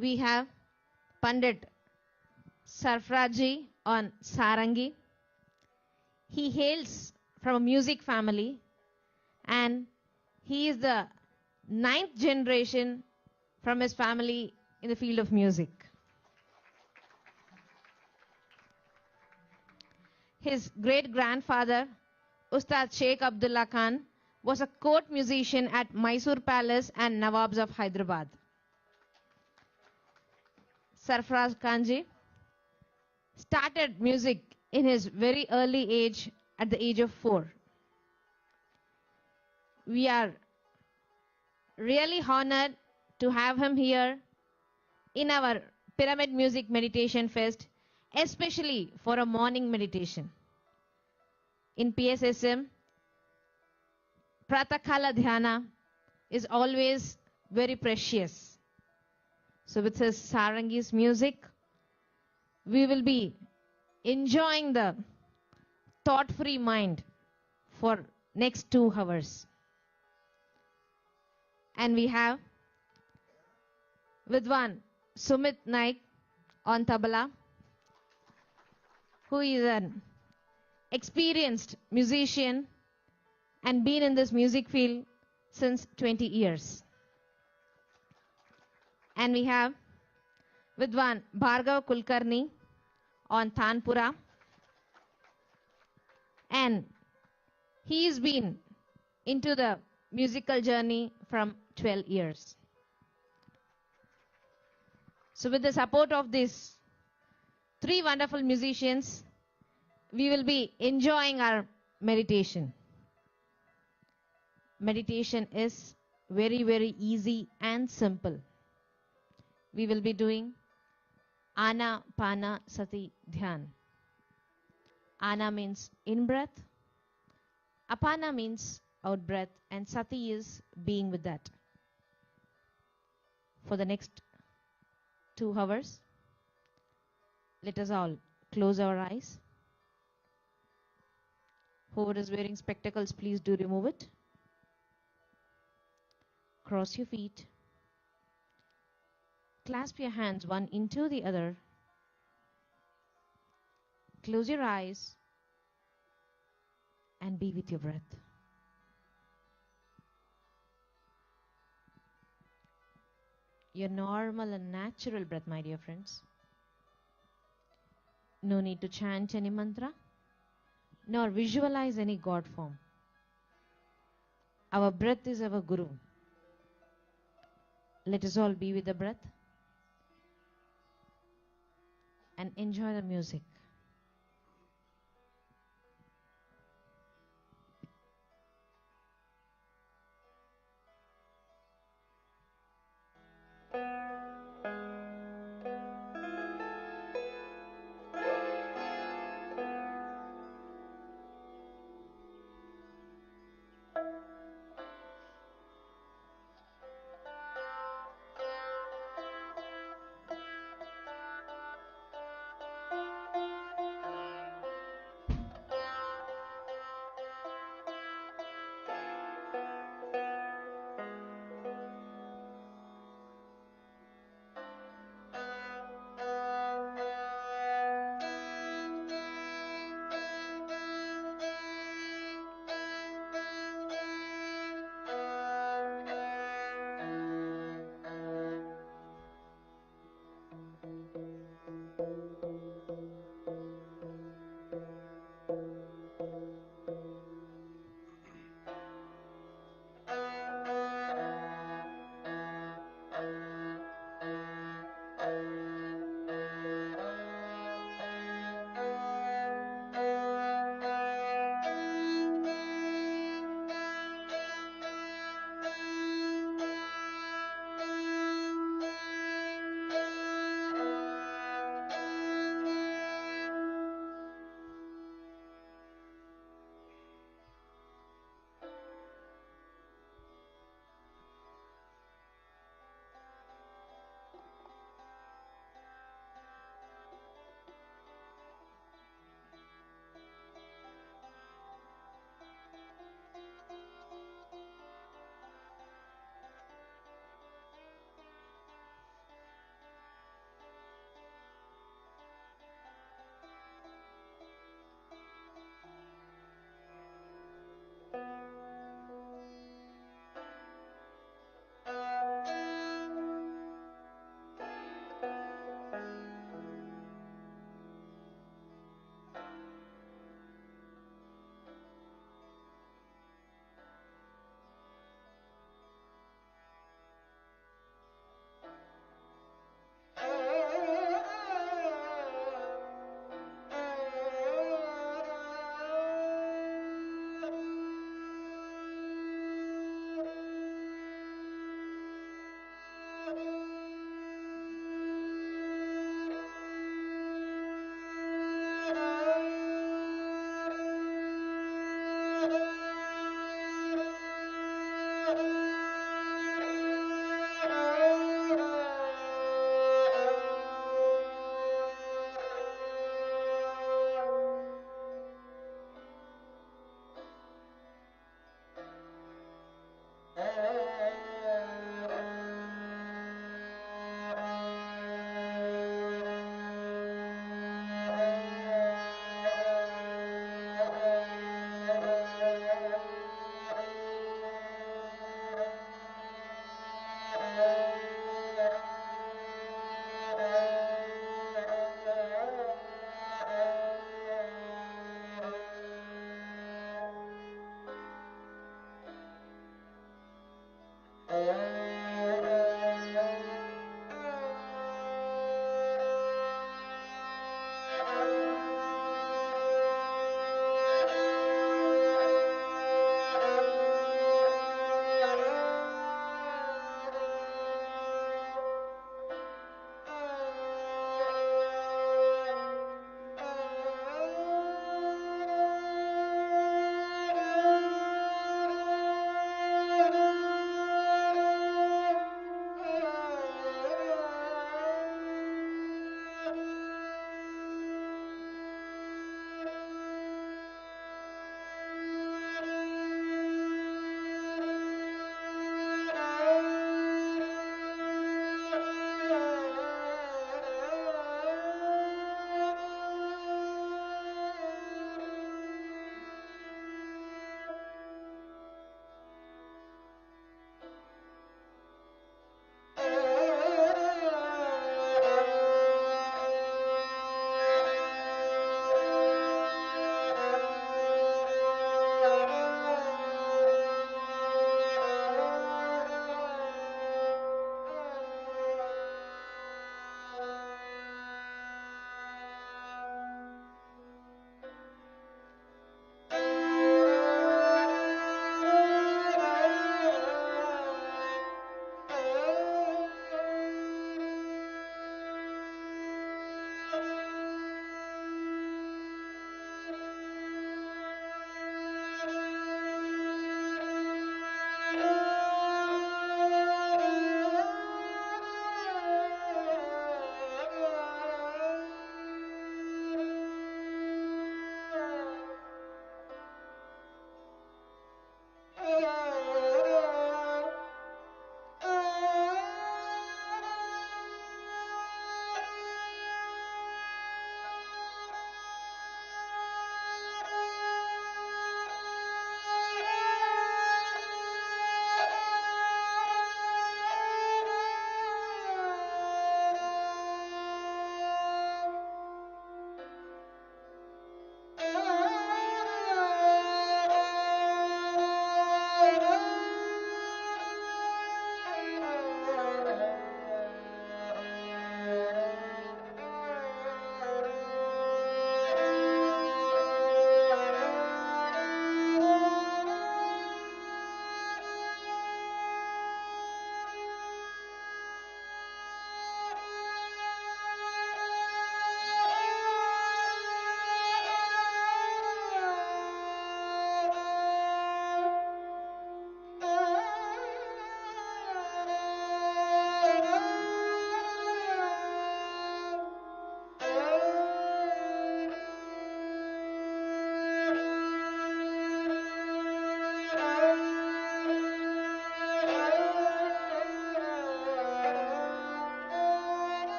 we have Pandit Sarfaraaz on Sarangi. He hails from a music family and he is the 9th generation from his family in the field of music. His great-grandfather, Ustad Sheikh Abdullah Khan, was a court musician at Mysore Palace and Nawabs of Hyderabad. Sarfaraaz Khanji started music in his very early age at the age of 4. We are really honored to have him here in our Pyramid Music Meditation Fest, especially for a morning meditation. In PSSM, Pratakala Dhyana is always very precious. So with his Sarangi's music, we will be enjoying the thought-free mind for next 2 hours. And we have Vidwan Sumit Naik on tabla, who is an experienced musician and been in this music field since 20 years. And we have Vidwan Bhargav Kulkarni on Tanpura, and he's been into the musical journey from 12 years. So with the support of these 3 wonderful musicians, we will be enjoying our meditation. Meditation is very, very easy and simple. We will be doing Ana Pana Sati Dhyan. Ana means in breath, Apana means out breath, and Sati is being with that. For the next 2 hours, let us all close our eyes. Whoever is wearing spectacles, please do remove it. Cross your feet. Clasp your hands one into the other. Close your eyes and be with your breath. Your normal and natural breath, my dear friends. No need to chant any mantra, nor visualize any God form. Our breath is our Guru. Let us all be with the breath and enjoy the music.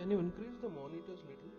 Can you increase the monitors little?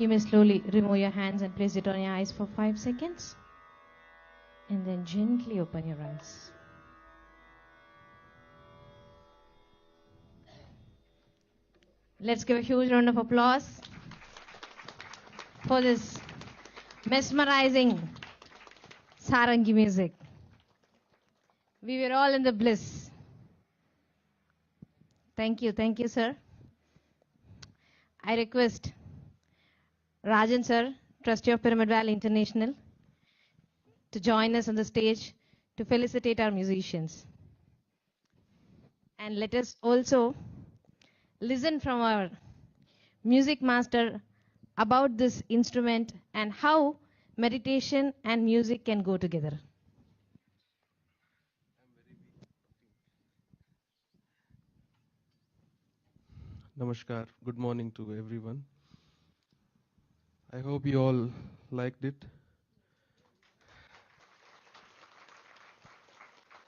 You may slowly remove your hands and place it on your eyes for 5 seconds. And then gently open your eyes. Let's give a huge round of applause for this mesmerizing Sarangi music. We were all in the bliss. Thank you, sir. I request Rajan sir, Trustee of Pyramid Valley International, to join us on the stage to felicitate our musicians. And let us also listen from our music master about this instrument and how meditation and music can go together. Namaskar. Good morning to everyone. I hope you all liked it.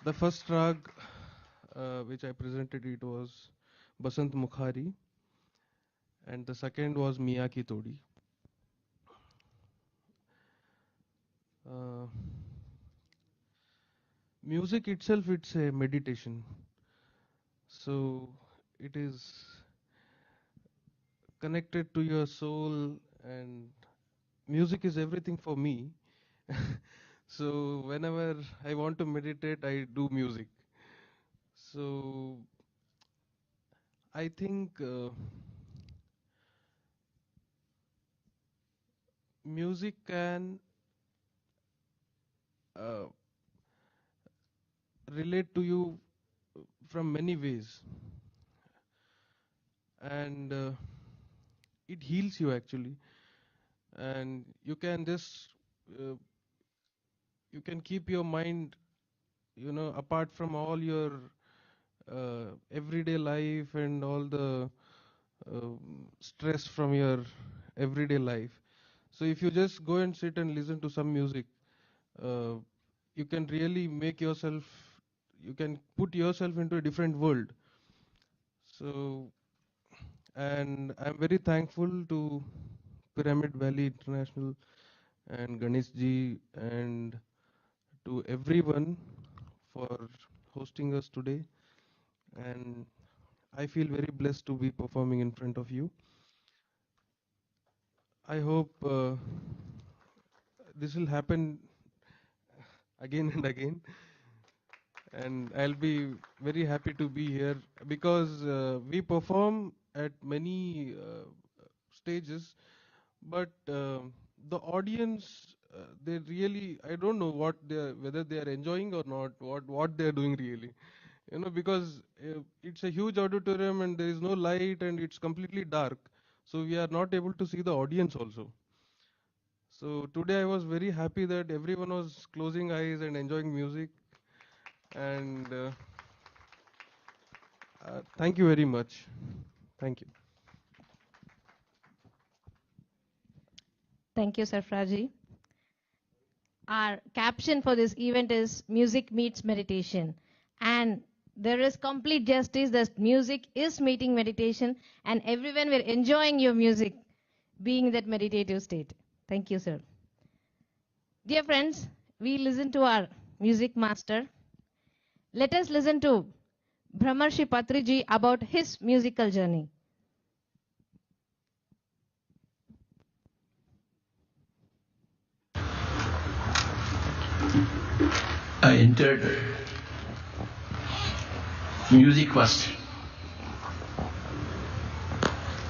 The first rag which I presented, it was Basant Mukhari, and the second was Miyaki Todi. Music itself, it's a meditation. So it is connected to your soul, and music is everything for me. So whenever I want to meditate, I do music. So I think music can relate to you from many ways, and it heals you actually, and you can just you can keep your mind, apart from all your everyday life and all the stress from your everyday life. So if you just go and sit and listen to some music, you can really make yourself, you can put yourself into a different world. So, and I'm very thankful to Pyramid Valley International and Ganesh ji and to everyone for hosting us today. And I feel very blessed to be performing in front of you. I hope this will happen again and again. And I'll be very happy to be here because we perform at many stages, but the audience, they really, I don't know whether they are enjoying or not, what they are doing really. Because it's a huge auditorium and there is no light and it's completely dark. So we are not able to see the audience also. So today I was very happy that everyone was closing eyes and enjoying music. And thank you very much. Thank you. Thank you, Sarfaraaz. Our caption for this event is Music Meets Meditation. And there is complete justice that music is meeting meditation, and everyone will enjoying your music being in that meditative state. Thank you, sir. Dear friends, we listen to our music master. Let us listen to Brahmarshi Patriji about his musical journey. I entered music first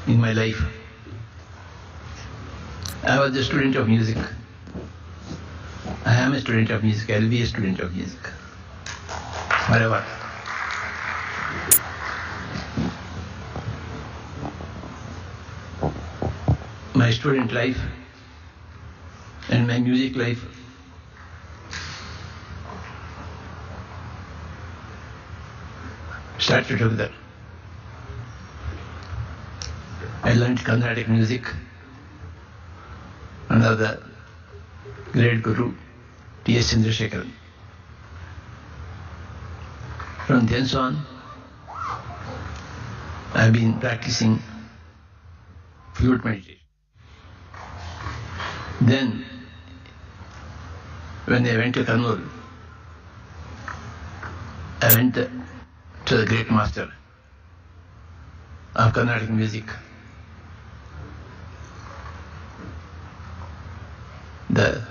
in my life. I was a student of music. I am a student of music. I will be a student of music forever. My student life and my music life started together. I learned Carnatic music under the great Guru T.S. Chandrasekharan. From then on, I have been practicing flute meditation. Then, when I went to Kannur, I went to the great master of Carnatic music, the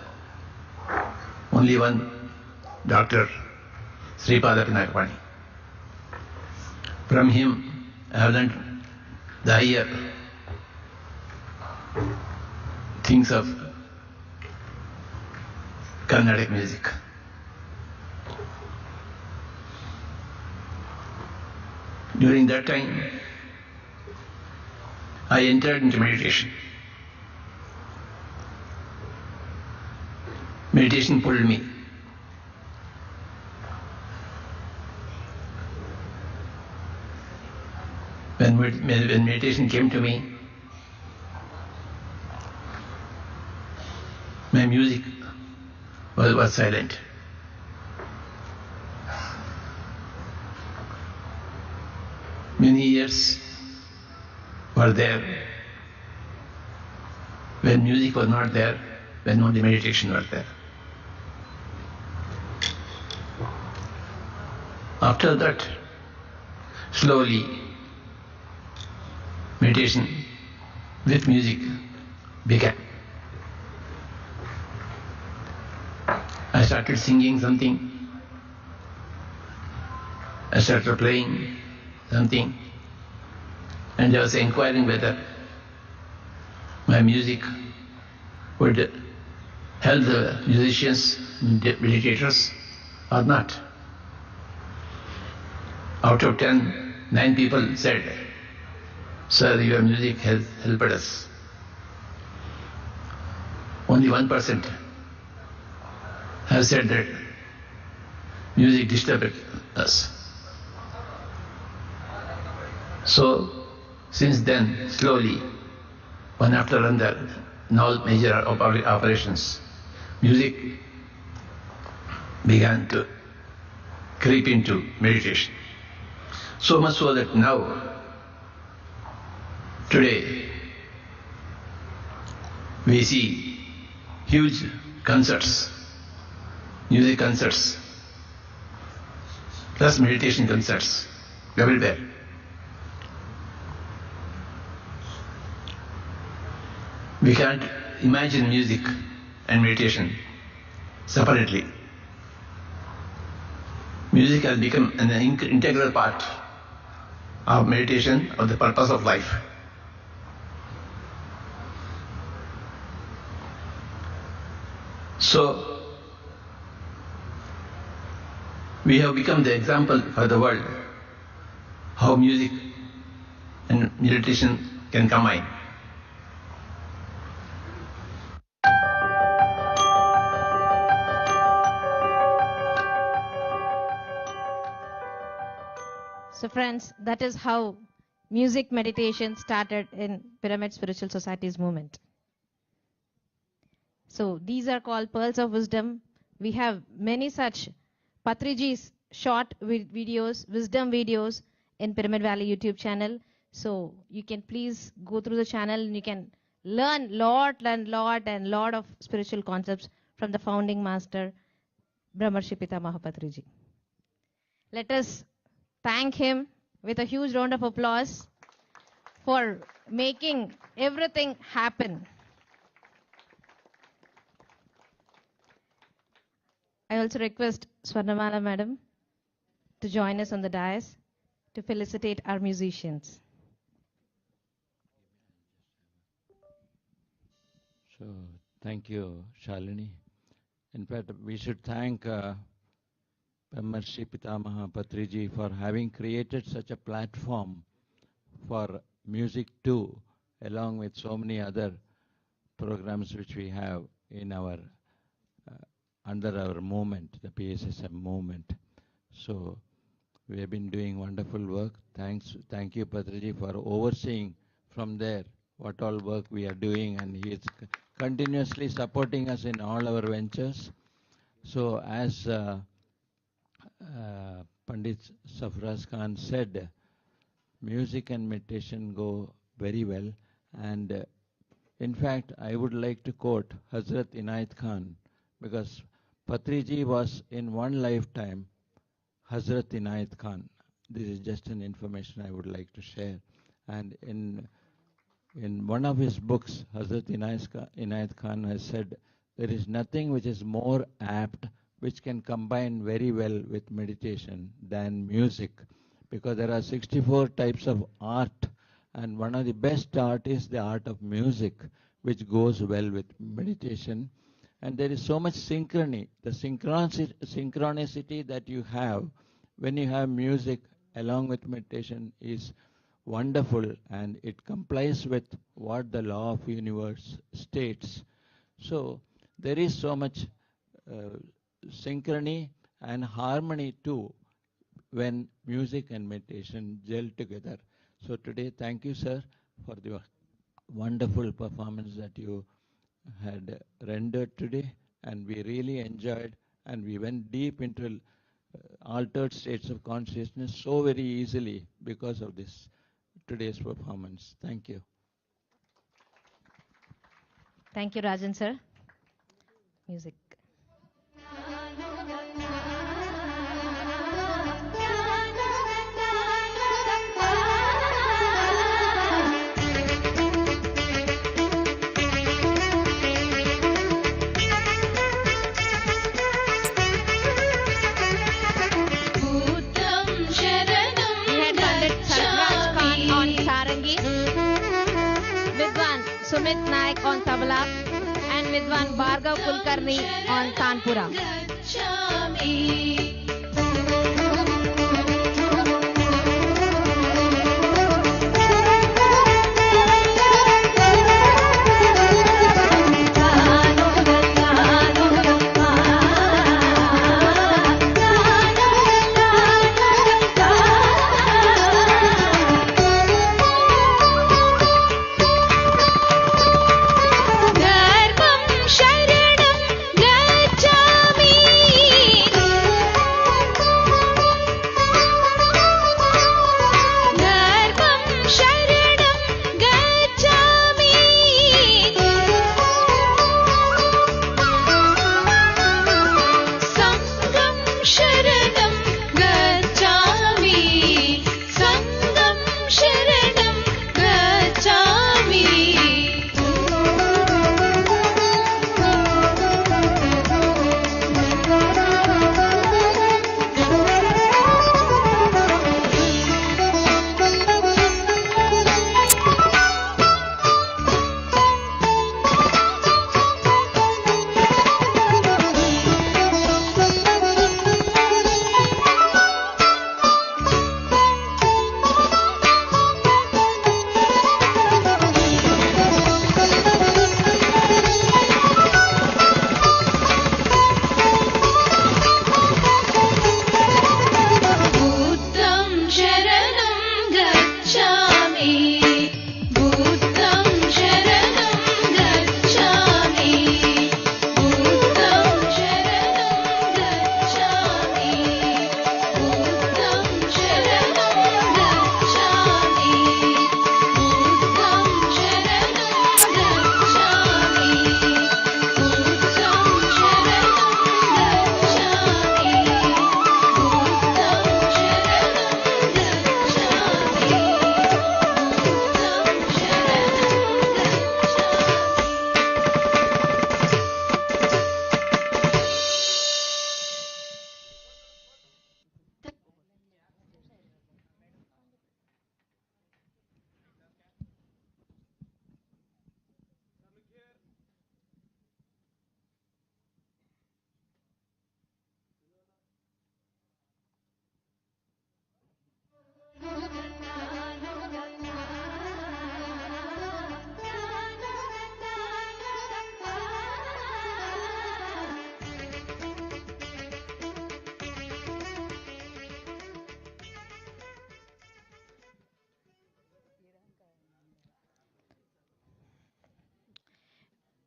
only one, Dr. Sripada Pinakapani. From him, I have learned the higher things of Carnatic music. During that time, I entered into meditation. Meditation pulled me. When meditation came to me, my music was silent. Many years were there when music was not there, when only meditation was there. After that, slowly, meditation with music began. I started singing something. I started playing something. And I was inquiring whether my music would help the musicians, meditators, or not. Out of 10, 9 people said, "Sir, your music has helped us." Only 1% have said that music disturbed us. So, since then, slowly, one after another, in all major operations, music began to creep into meditation. So much so that now, today, we see huge concerts, music concerts, plus meditation concerts everywhere. We can't imagine music and meditation separately. Music has become an integral part of meditation, of the purpose of life. So, we have become the example for the world how music and meditation can combine. So friends, that is how music meditation started in Pyramid Spiritual Society's movement. So these are called pearls of wisdom. We have many such Patriji's short videos, wisdom videos in Pyramid Valley YouTube channel. So you can please go through the channel and you can learn lot of spiritual concepts from the founding master, Brahmarshi Pitamaha Patriji. Let us thank him with a huge round of applause for making everything happen. I also request Swarnamala madam to join us on the dais to felicitate our musicians. So, thank you, Shalini. In fact, we should thank Brahmarshi Pitamaha Patriji for having created such a platform for music too, along with so many other programs which we have in our under our movement, the PSSM movement. So we have been doing wonderful work. Thank you, Patriji, for overseeing from there what all work we are doing, and he is continuously supporting us in all our ventures. So as Pandit Sarfaraaz Khan said, music and meditation go very well, and In fact, I would like to quote Hazrat Inayat Khan, because Patriji was in one lifetime Hazrat Inayat Khan. This is just an information I would like to share. And in one of his books, Hazrat Inayat Khan has said, there is nothing which is more apt, which can combine very well with meditation than music, because there are 64 types of art, and one of the best art is the art of music, which goes well with meditation. And there is so much synchrony, the synchronicity that you have when you have music along with meditation is wonderful, and it complies with what the law of universe states. So there is so much synchrony and harmony too when music and meditation gel together. So today, thank you, sir, for the wonderful performance that you had rendered today, and we really enjoyed, and we went deep into altered states of consciousness so very easily because of this today's performance. Thank you. Thank you, Rajan sir. Music. Sumit Naik on tabla and Vidwan Bhargav Kulkarni on Tanpura.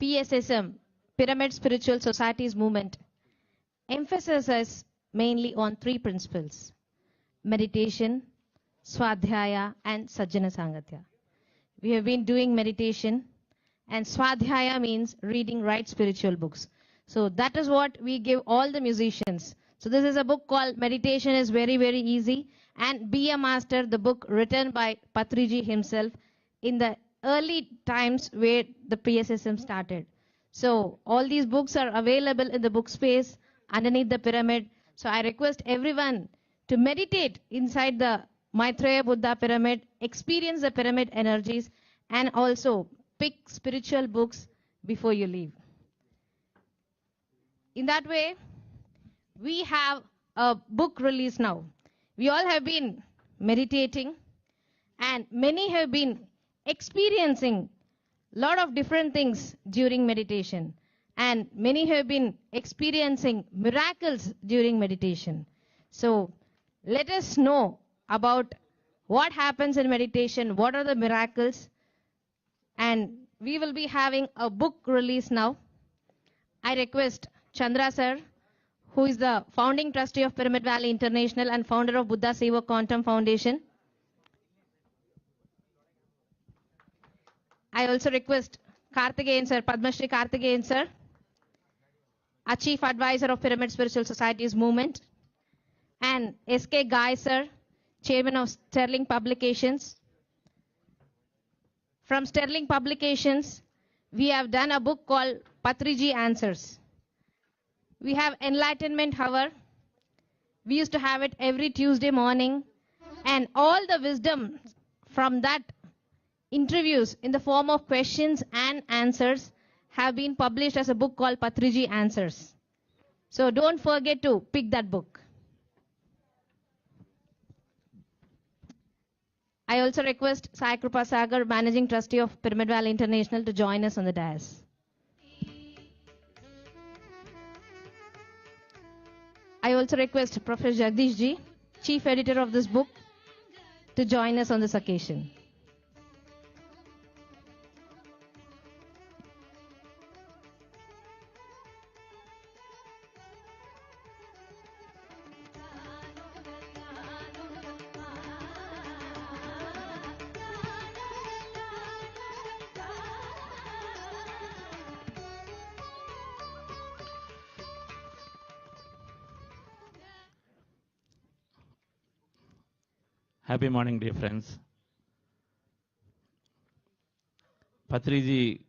PSSM, Pyramid Spiritual Societies movement, emphasizes mainly on three principles: meditation, Swadhyaya, and Sajjana Sangatya. We have been doing meditation, and Swadhyaya means reading right spiritual books. So that is what we give all the musicians. So this is a book called Meditation is Very, Very Easy, and Be a Master, the book written by Patriji himself in the early times where the PSSM started. So all these books are available in the book space underneath the pyramid. So I request everyone to meditate inside the Maitreya Buddha pyramid, experience the pyramid energies, and also pick spiritual books before you leave. In that way, we have a book release now. We all have been meditating, and many have been experiencing a lot of different things during meditation, and many have been experiencing miracles during meditation. So let us know about what happens in meditation, what are the miracles, and we will be having a book release now. I request Chandra sir, who is the founding trustee of Pyramid Valley International and founder of Buddha Seva Quantum Foundation. I also request Karthikeyan sir, Padmashri Karthikeyan sir, a chief advisor of Pyramid Spiritual Societies movement, and S.K. Guy sir, chairman of Sterling Publications. From Sterling Publications, we have done a book called Patriji Answers. We have Enlightenment Hour. We used to have it every Tuesday morning, and all the wisdom from that interviews in the form of questions and answers have been published as a book called Patriji Answers. So don't forget to pick that book. I also request Sai Krupa Sagar, Managing Trustee of Pyramid Valley International, to join us on the dais. I also request Professor Jagdish Ji, Chief Editor of this book, to join us on this occasion. Happy morning, dear friends. Patriji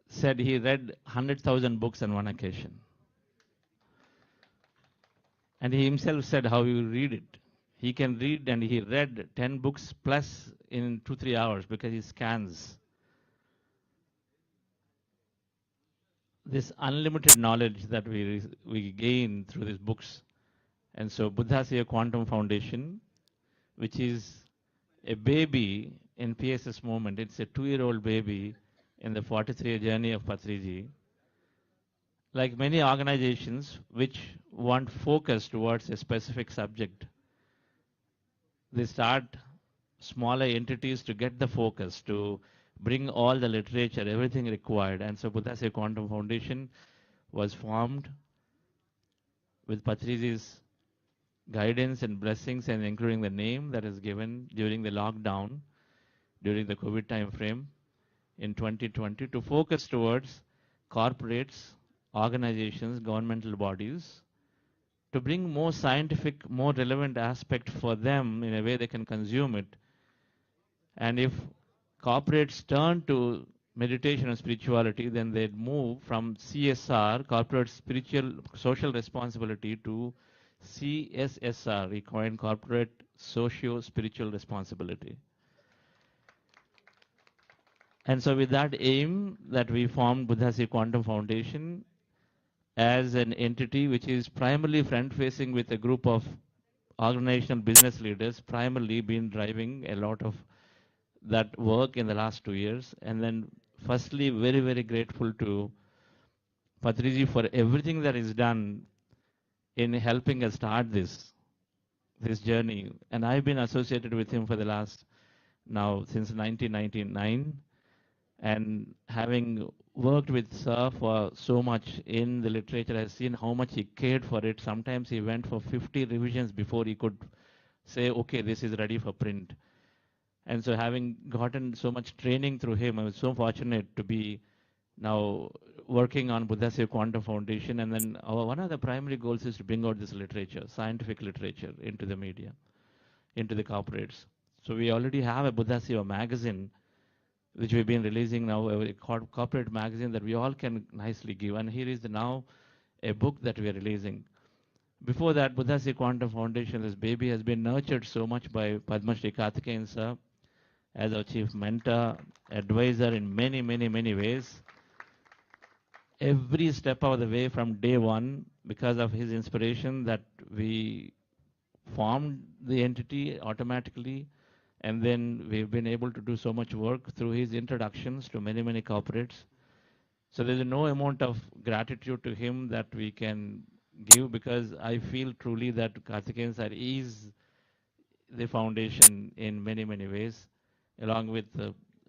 said he read 100,000 books on one occasion. And he himself said how you read it. He can read, and he read 10 books plus in 2-3 hours because he scans. This unlimited knowledge that we gain through these books. And so Buddha Seva Quantum Foundation, which is a baby in PSS movement. It's a 2-year-old baby in the 43-year journey of Patriji. Like many organizations which want focus towards a specific subject, they start smaller entities to get the focus, to bring all the literature, everything required. And so Buddha Seva Quantum Foundation was formed with Patriji's guidance and blessings, and including the name that is given during the lockdown, during the COVID time frame in 2020, to focus towards corporates, organizations, governmental bodies, to bring more scientific, more relevant aspect for them in a way they can consume it. And if corporates turn to meditation and spirituality, then they'd move from CSR, corporate spiritual social responsibility, to CSSR, we coined corporate socio-spiritual responsibility. And so with that aim that we formed Buddha Seva Quantum Foundation as an entity which is primarily front-facing with a group of organizational business leaders, primarily been driving a lot of that work in the last 2 years. And then firstly, very, very grateful to Patriji for everything that is done in helping us start this journey. And I've been associated with him for the last, now since 1999, and having worked with Sir for so much in the literature, I've seen how much he cared for it. Sometimes he went for 50 revisions before he could say, okay, this is ready for print. And so having gotten so much training through him, I was so fortunate to be now working on Buddhist Quantum Foundation. And then one of the primary goals is to bring out this literature, scientific literature, into the media, into the corporates. So we already have a Buddha Seva magazine, which we've been releasing now, a corporate magazine that we all can nicely give. And here is now a book that we are releasing. Before that, Buddha Seva Quantum Foundation, this baby has been nurtured so much by Padmashri Karthikeyan sir as our chief mentor, advisor in many, many, many ways. Every step of the way from day one, because of his inspiration, that we formed the entity automatically, and then we've been able to do so much work through his introductions to many, many corporates. So there's no amount of gratitude to him that we can give, because I feel truly that Karthikeyan sir is the foundation in many, many ways, along with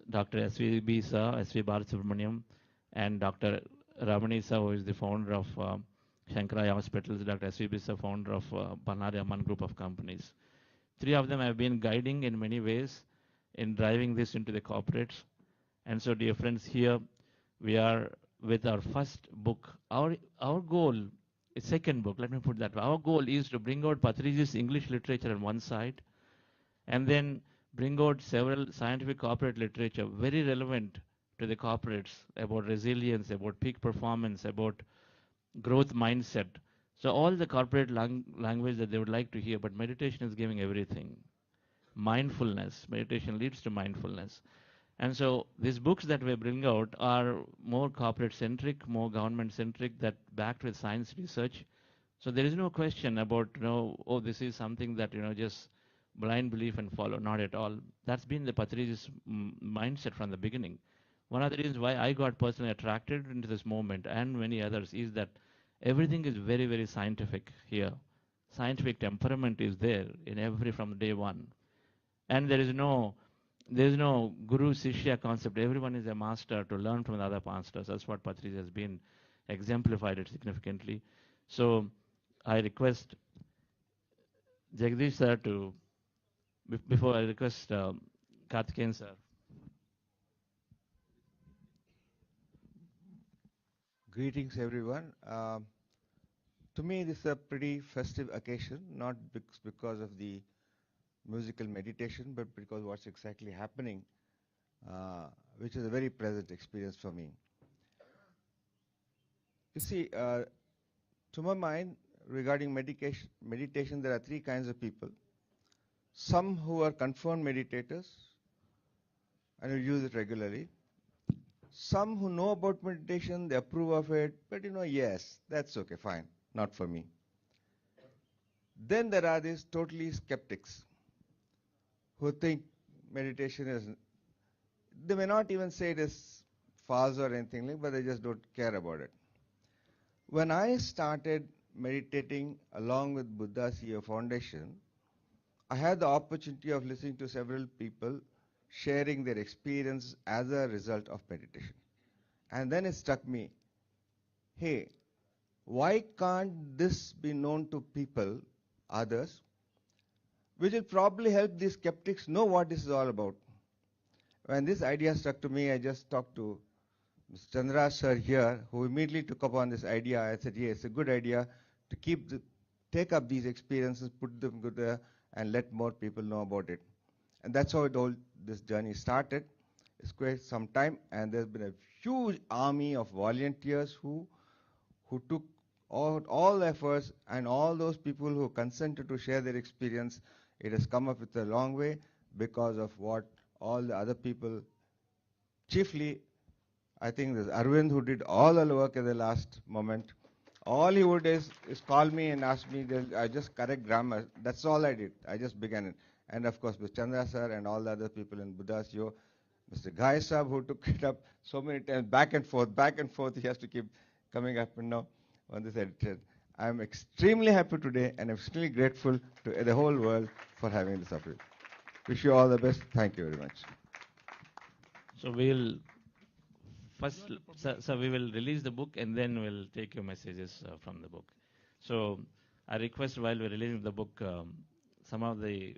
Dr. S.V.B. sir, S.V. Balasubramaniam, and Dr. Ramani sir, who is the founder of Shankaraya Hospitals, Dr. S.V.B. sir, founder of Banari Amman Group of Companies. Three of them have been guiding in many ways in driving this into the corporates. And so, dear friends, here we are with our first book. Our goal, a second book, let me put that way. Our goal is to bring out Patriji's English literature on one side, and then bring out several scientific corporate literature, very relevant to the corporates, about resilience, about peak performance, about growth mindset. So all the corporate language that they would like to hear, but meditation is giving everything. Mindfulness, meditation leads to mindfulness. And so these books that we bring out are more corporate-centric, more government-centric, that backed with science research. So there is no question about, oh, this is something that, just blind belief and follow. Not at all. That's been the Patriji's mindset from the beginning. One of the reasons why I got personally attracted into this movement, and many others, is that everything is very, very scientific here. Scientific temperament is there in from day one. And there is no guru shishya concept. Everyone is a master to learn from the other masters. That's what Patriji has been exemplified it significantly. So I request Jagdish sir to, before I request Karthikeyan sir. Greetings, everyone. To me, this is a pretty festive occasion, not because of the musical meditation, but because what's exactly happening, which is a very pleasant experience for me. You see, to my mind, regarding meditation, there are three kinds of people. Some who are confirmed meditators and who use it regularly. Some who know about meditation, they approve of it, but yes, that's okay, fine, not for me. Then there are these totally skeptics who think meditation is, they may not even say it is false or anything like, but they just don't care about it. When I started meditating along with Buddha Seva Foundation, I had the opportunity of listening to several people sharing their experience as a result of meditation. And then it struck me, hey, why can't this be known to people, others, which will probably help these skeptics know what this is all about. When this idea struck to me, I just talked to Mr. Chandra sir here, who immediately took up on this idea. I said, yeah, it's a good idea to take up these experiences, put them together, and let more people know about it. And that's how this journey started. It's quite some time, and there's been a huge army of volunteers who took all efforts, and all those people who consented to share their experience. It has come up with a long way because of what all the other people, chiefly, I think there's Arvind, who did all the work at the last moment. All he would is call me and ask me, I just correct grammar. That's all I did. I just began it. And of course, Mr. Chandra sir and all the other people in Buddha's Yo, Mr. Ghai Sahab, who took it up so many times, back and forth, he has to keep coming up and now on this edited. I'm extremely happy today and I'm extremely grateful to the whole world for having this opportunity. Wish you all the best. Thank you very much. So we'll first, so we will release the book and then we'll take your messages from the book. So I request while we're releasing the book, some of the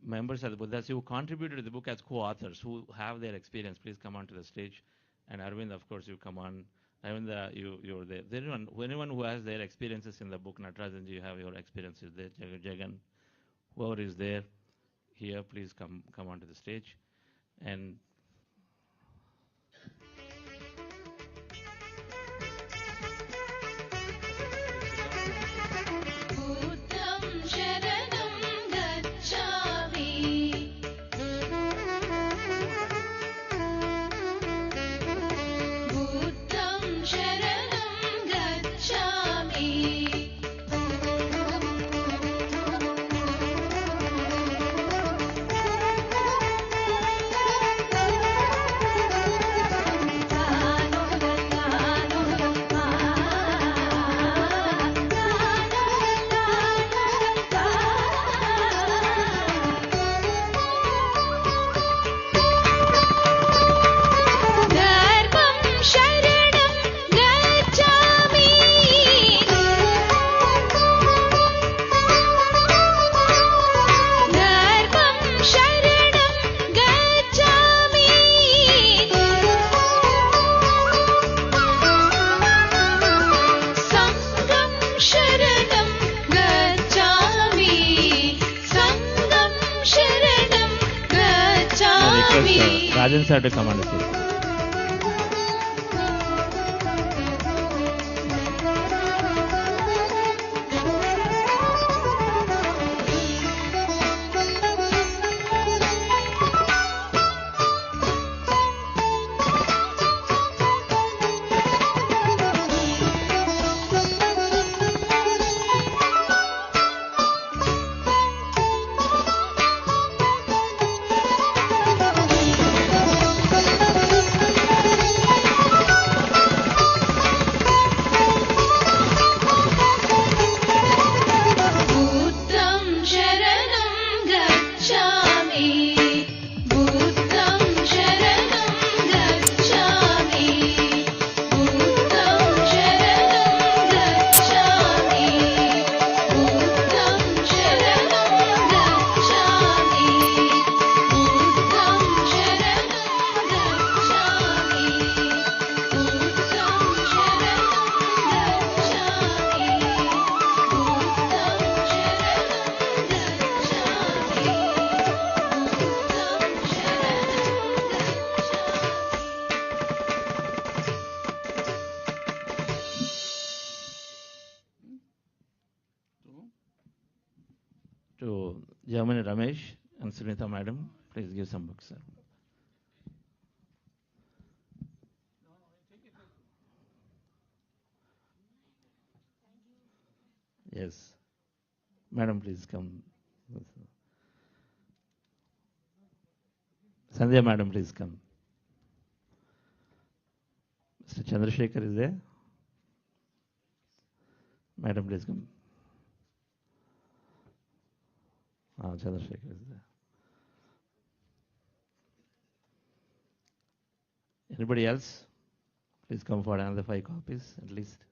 members of the Buddhas who contributed to the book as co-authors, who have their experience, please come onto the stage. And Arvind, of course, you come on. Arvind, you're there. Anyone who has their experiences in the book, Natarajanji, you have your experiences there. Jagan, whoever is there here, please come onto the stage. And Rajan sir to come on the stage. To Germany Ramesh and Sunita madam, please give some books, sir. Yes. Madam, please come. Sandhya madam, please come. Mr. Chandrasekhar is there? Madam, please come. Chandrasekhar is there. Anybody else? Please come for another 5 copies at least.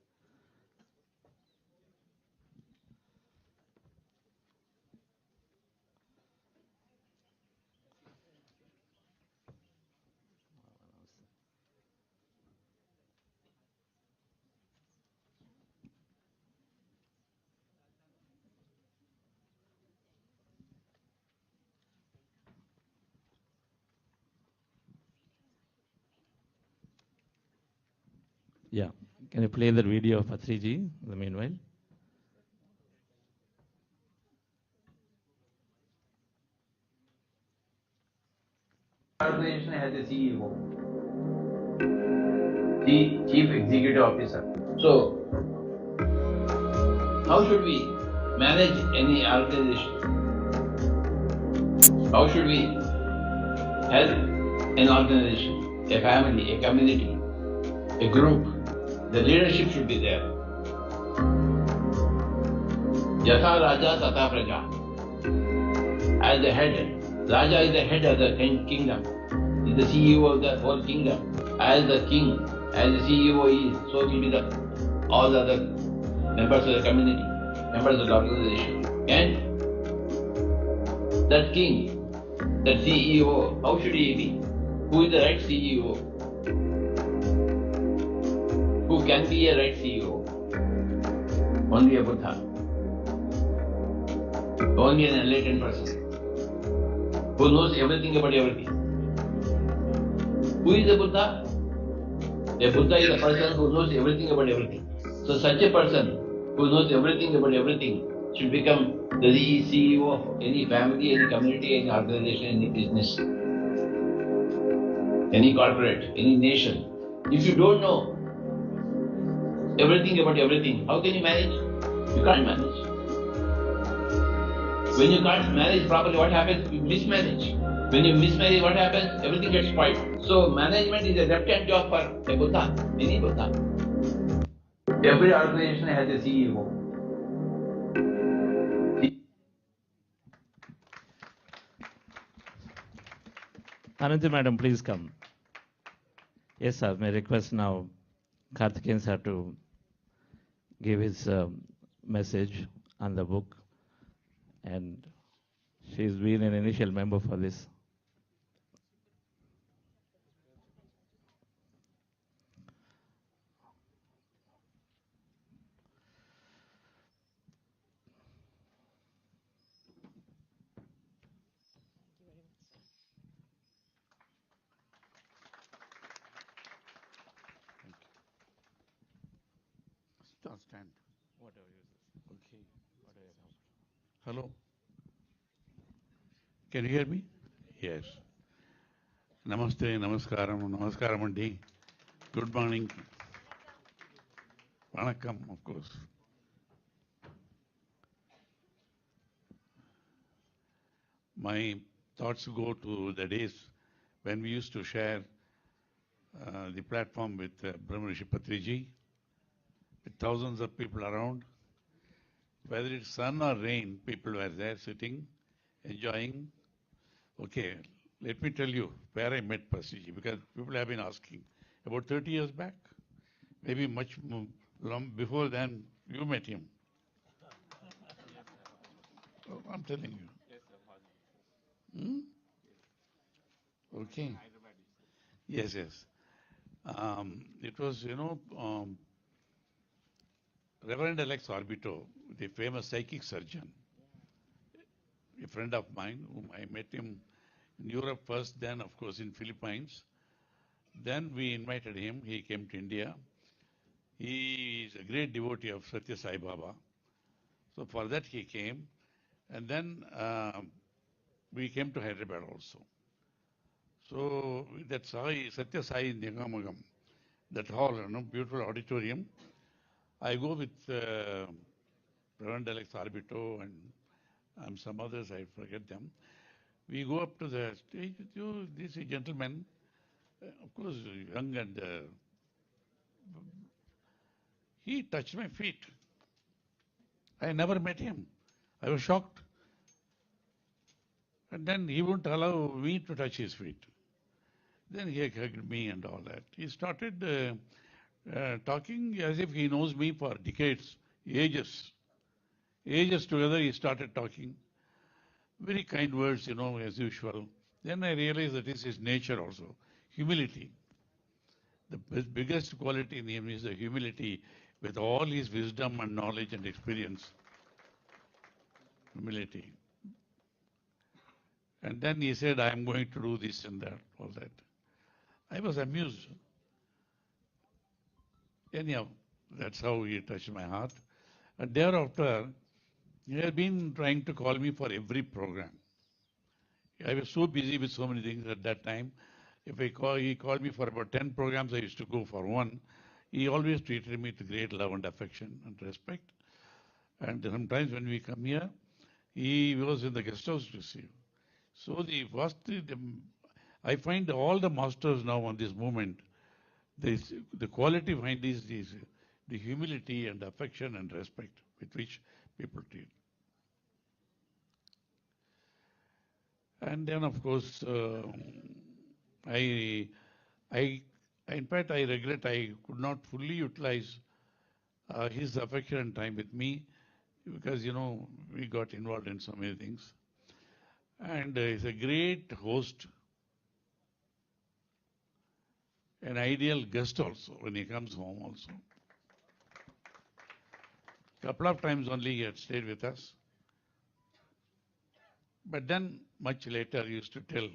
Yeah. Can you play the video of Patriji in the meanwhile? Organization has a CEO, the Chief Executive Officer. So, how should we manage any organization? How should we help an organization, a family, a community, a group? The leadership should be there. Yatha Raja Tata Praja. As the head, Raja is the head of the kingdom, is the CEO of the whole kingdom. As the king, as the CEO is, so will be the all the other members of the community, members of the organization. And That king, that CEO, how should he be? Who is the right CEO? Who can be a right CEO? Only a Buddha. Only an enlightened person who knows everything about everything. Who is a Buddha? A Buddha is a person who knows everything about everything. So such a person who knows everything about everything should become the CEO of any family, any community, any organization, any business, any corporate, any nation. If you don't know everything about everything, how can you manage? You can't manage. When you can't manage properly, what happens? You mismanage. When you mismanage, what happens? Everything gets spoiled. So management is a left-hand job for a Buddha, any Buddha. Every organization has a CEO. Ananthi madam, please come. Yes, sir. May I request now Karthikeyan sir to give his message on the book. And she's been an initial member for this. Stand. Okay. Hello. Can you hear me? Yes. Namaste, namaskaram, namaskaram andi. Good morning. Vanakkam, of course. My thoughts go to the days when we used to share the platform with Brahmarshi Pitamaha, with thousands of people around. Whether it's sun or rain, people were there sitting, enjoying. Okay, let me tell you where I met Patriji, because people have been asking. About 30 years back, maybe much long before then, you met him. Oh, I'm telling you. Okay. Yes, yes. It was, Reverend Alex Orbito, the famous psychic surgeon, a friend of mine, whom I met him in Europe first, then of course in Philippines. Then we invited him, he came to India. He is a great devotee of Satya Sai Baba. So for that he came. And then we came to Hyderabad also. So that Satya Sai Nigamagam, that hall, beautiful auditorium. I go with Reverend Alex Orbito and some others, I forget them. We go up to the stage with this gentleman, of course, young, and he touched my feet. I never met him. I was shocked. And then he wouldn't allow me to touch his feet. Then he hugged me and all that. He started talking as if he knows me for decades, ages. Ages together, he started talking. Very kind words, as usual. Then I realized that is his nature also, humility. The biggest quality in him is the humility with all his wisdom and knowledge and experience. Humility. And then he said, I am going to do this and that, all that. I was amused. Anyhow, that's how he touched my heart. And thereafter, he had been trying to call me for every program. I was so busy with so many things at that time. If he called me for about 10 programs, I used to go for one. He always treated me with great love and affection and respect. And sometimes when we come here, he was in the guest house to see. So I find all the masters now on this movement, the quality behind this is the humility and affection and respect with which people treat. And then, of course, in fact, I regret I could not fully utilize his affection and time with me because, we got involved in so many things. And he's a great host, an ideal guest also when he comes home also. Couple of times only he had stayed with us. But then much later he used to tell,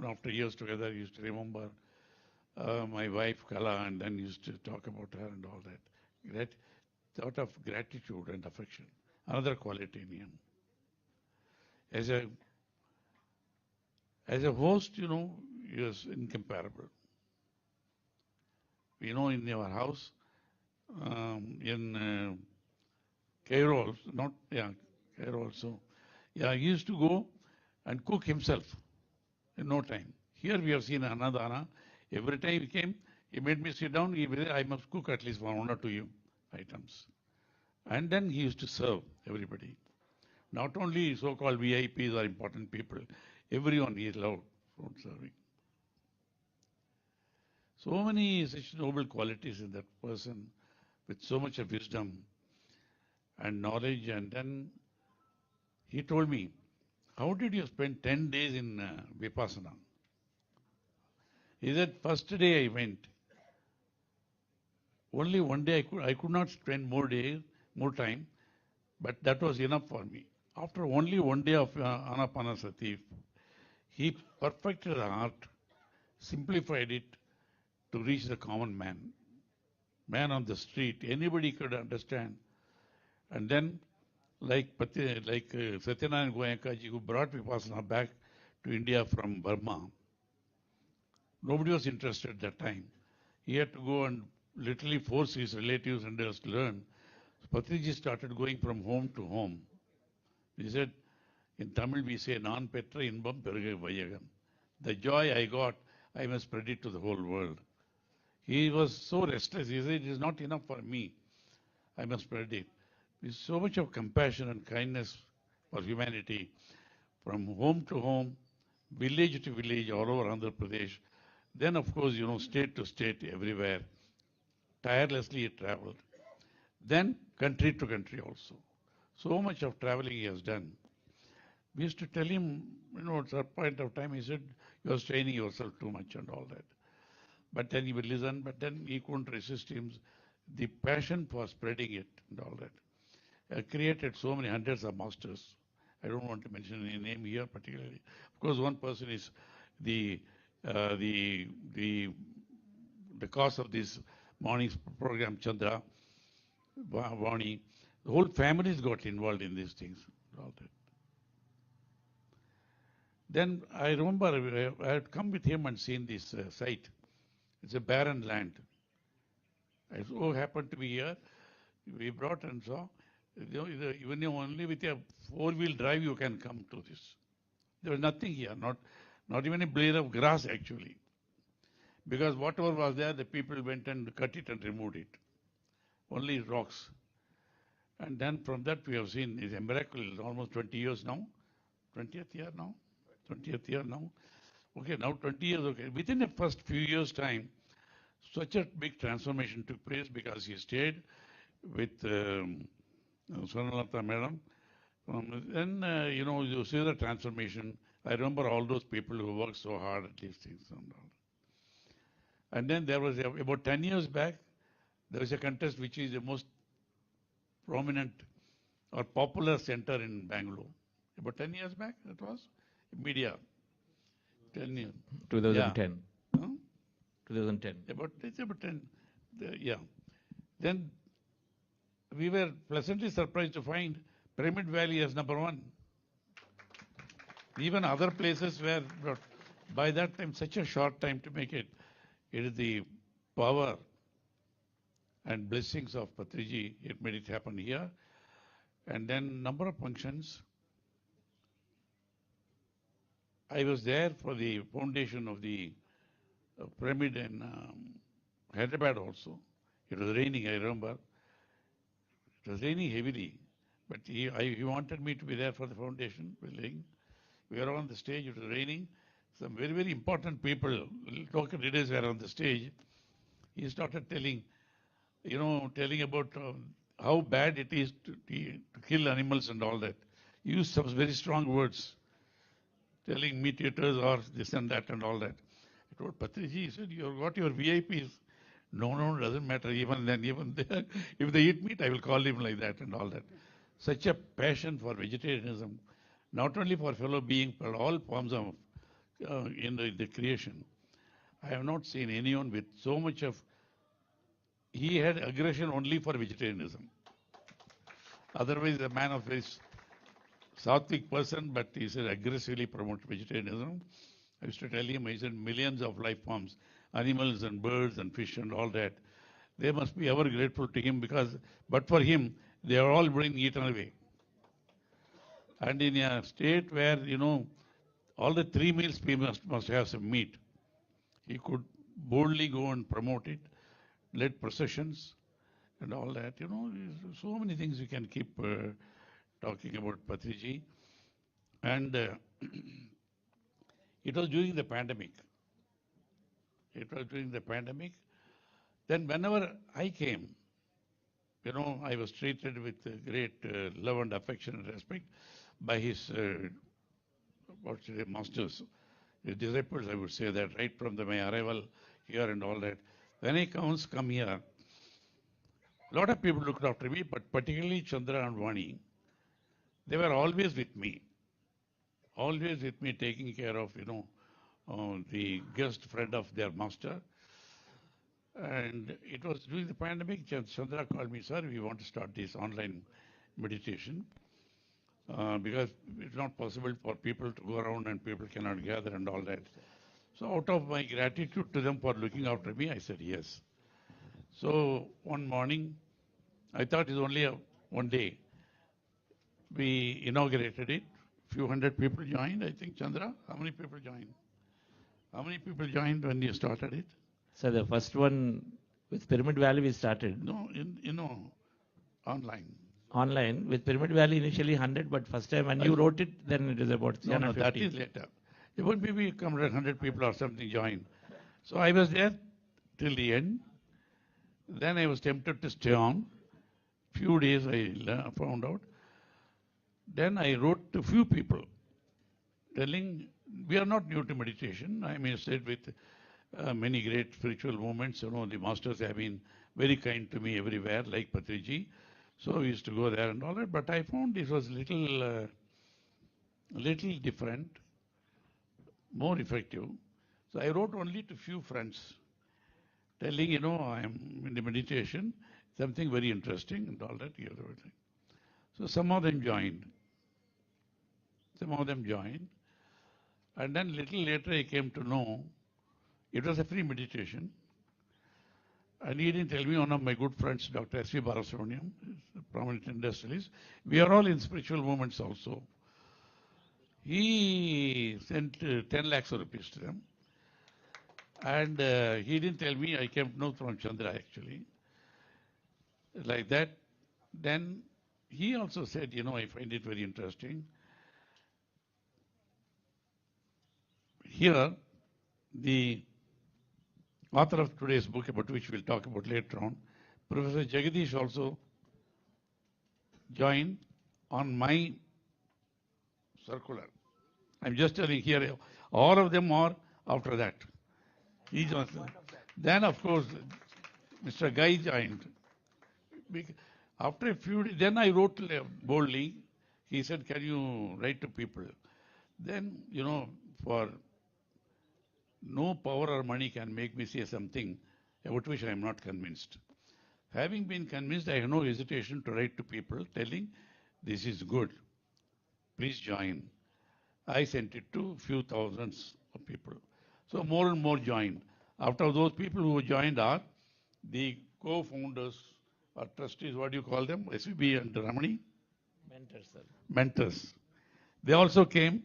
after years together, he used to remember my wife Kala, and then used to talk about her and all that. Great thought of gratitude and affection, another quality in him. As a host, he was incomparable. We know in our house, in Cairo, Cairo also, he used to go and cook himself in no time. Here we have seen Anadana. Every time he came, he made me sit down. I must cook at least 1 or 2 items. And then he used to serve everybody. Not only so-called VIPs or important people, everyone he loved food serving. So many such noble qualities in that person with so much of wisdom and knowledge. And then he told me, how did you spend 10 days in Vipassana? He said, first day I went. Only one day I could not spend more time, but that was enough for me. After only 1 day of Anapanasati, he perfected the art, simplified it to reach the common man on the street. Anybody could understand. And then, like Satyanarayan Goenkaji, who brought Vipassana back to India from Burma, nobody was interested at that time. He had to go and literally force his relatives and others to learn. So Patriji started going from home to home. He said, in Tamil we say, "Nan petra inbam perugai vayagam." The joy I got, I must spread it to the whole world. He was so restless. He said, it is not enough for me. I must spread it. With so much of compassion and kindness for humanity, from home to home, village to village, all over Andhra Pradesh. Then, of course, state to state, everywhere. Tirelessly he traveled. Then, country to country also. So much of traveling he has done. We used to tell him, at some point of time, he said, you are straining yourself too much and all that. But then he would listen, but then he couldn't resist him. The passion for spreading it and all that created so many hundreds of masters. I don't want to mention any name here particularly. Of course, one person is the cause of this morning's program, Chandra, Vani. The whole families got involved in these things. All that. Then I remember I had come with him and seen this site. It's a barren land. I so happened to be here. We brought and saw. Even only with a 4-wheel drive you can come to this. There was nothing here, not even a blade of grass actually. Because whatever was there, the people went and cut it and removed it. Only rocks. And then from that we have seen it's a miracle, almost 20 years now. 20th year now? 20th year now. Okay, now 20 years, okay. Within the first few years' time, such a big transformation took place because he stayed with Swarnalata madam. Then, you see the transformation. I remember all those people who worked so hard at these things and all. And then there was, about 10 years back, there was a contest which is the most prominent or popular center in Bangalore. About 10 years back, that was? Media. 10 years. 2010. Yeah. Huh? 2010. It's about 10. Yeah. Then we were pleasantly surprised to find Pyramid Valley as #1. Even other places were, but by that time, such a short time to make it. It is the power and blessings of Patriji. It made it happen here. And then number of functions. I was there for the foundation of the pyramid in Hyderabad also. It was raining, I remember. It was raining heavily. But he wanted me to be there for the foundation building. We were on the stage, it was raining. Some very, very important people, local leaders were on the stage. He started telling about how bad it is to kill animals and all that. He used some very strong words. telling meat eaters or this and that and all that. I told Patriji, he said, you got your VIPs. No, doesn't matter. Even then, even there, if they eat meat, I will call him like that and all that. Such a passion for vegetarianism, not only for fellow beings, but all forms of in the creation. I have not seen anyone with so much of. He had aggression only for vegetarianism. Otherwise, a man of very sattvic person, but he said aggressively promote vegetarianism. I used to tell him, I said, millions of life forms, animals and birds and fish and all that, they must be ever grateful to him because, but for him, they are all being eaten away. And in a state where, all the 3 meals people must have some meat, he could boldly go and promote it, led processions and all that. So many things we can keep talking about Patriji. And it was during the pandemic. Then whenever I came, I was treated with great love and affection and respect by his masters, his disciples, I would say that, right from my arrival here and all that. When I come here, a lot of people looked after me, but particularly Chandra and Vani, they were always with me, taking care of, the guest friend of their master. And it was during the pandemic, Chandra called me, sir, we want to start this online meditation because it's not possible for people to go around and people cannot gather and all that. So out of my gratitude to them for looking after me, I said yes. So one morning, I thought it was only one day. We inaugurated it. Few hundred people joined, I think. Chandra, how many people joined? How many people joined when you started it? So the first one with Pyramid Valley we started. No, online. Online with Pyramid Valley initially 100, but first time when you wrote it, then it is about 350. No, that is later. Even maybe 100 people or something joined. So I was there till the end. Then I was tempted to stay on. Few days I found out. Then I wrote to few people telling, we are not new to meditation. I may say with many great spiritual movements, the masters have been very kind to me everywhere, like Patriji. So we used to go there and all that. But I found this was little different, more effective. So I wrote only to few friends, telling, I am in the meditation, something very interesting and all that. So some of them joined. And then little later I came to know it was a free meditation. And he didn't tell me, one of my good friends, Dr. S.V. Barasubramaniam, a prominent industrialist. We are all in spiritual movements also. He sent 10 lakhs of rupees to them. And he didn't tell me, I came to know from Chandra actually. Like that. Then he also said, I find it very interesting. Here, the author of today's book, about which we'll talk about later on, Professor Jagadish also joined on my circular. I'm just telling here, all of them are after that. Then, of course, Mr. Guy joined. After a few days, then I wrote boldly. He said, can you write to people? Then, for no power or money can make me say something about which I am not convinced. Having been convinced, I have no hesitation to write to people telling, this is good. Please join. I sent it to few thousands of people. So more and more joined. After those people who joined are the co-founders or trustees, what do you call them? SVB and Ramani? Mentors, sir. Mentors. They also came.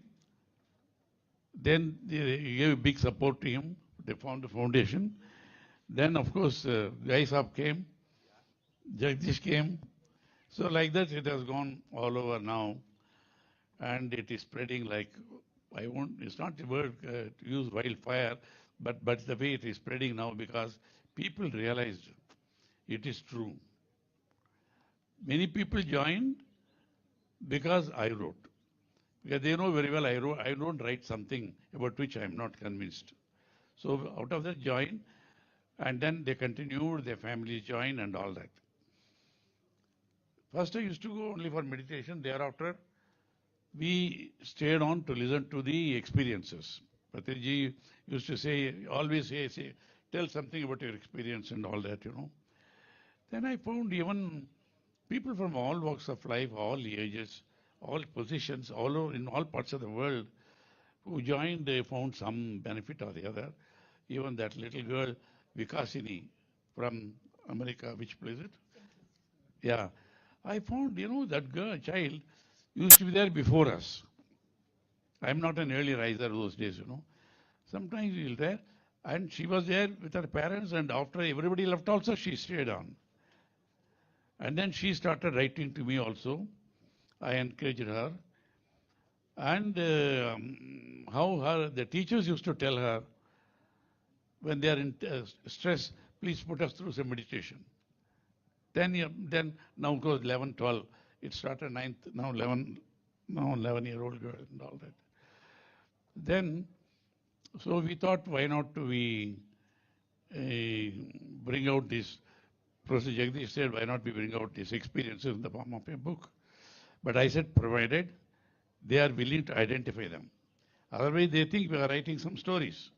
Then they gave big support to him. They found the foundation. Then, of course, Gai Saab came. Jagdish came. So like that, it has gone all over now. And it is spreading like, it's not the word to use wildfire, but the way it is spreading now because people realized it is true. Many people joined because I wrote. Because they know very well I don't write something about which I am not convinced. So out of that join, and then they continued, their families joined and all that. First I used to go only for meditation. Thereafter, we stayed on to listen to the experiences. Patriji used to say, always say, tell something about your experience and all that, Then I found even people from all walks of life, all ages, all positions, all over, in all parts of the world, who joined, they found some benefit or the other. Even that little girl, Vikasini, from America, which place it? Yeah. I found, that child used to be there before us. I'm not an early riser those days, Sometimes we were there, and she was there with her parents, and after everybody left also, she stayed on. And then she started writing to me also. I encouraged her. And how the teachers used to tell her, when they are in stress, please put us through some meditation. Then now goes 11, 12. It started 9th, now 11-year-old girl and all that. Then, so we thought, why not we bring out this. Professor Jagdish said, why not we bring out these experiences in the form of a book? But I said, provided they are willing to identify them. Otherwise, they think we are writing some stories.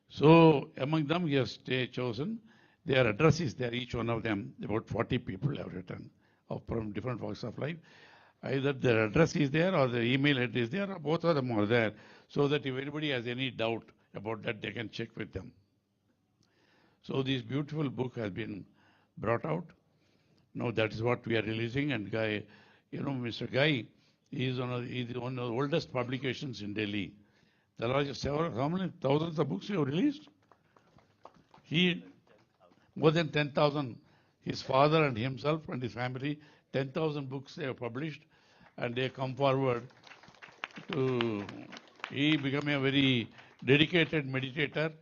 So, among them, he has chosen. Their address is there, each one of them. About 40 people have written from different walks of life. Either their address is there or the email address is there, or both of them are there, so that if anybody has any doubt about that, they can check with them. So this beautiful book has been brought out. Now that is what we are releasing. And Guy, Mr. Guy is one of the oldest publications in Delhi. There are how many thousands of books you have released? More than 10,000. His father and himself and his family, 10,000 books they have published, and they come forward to. He became a very dedicated meditator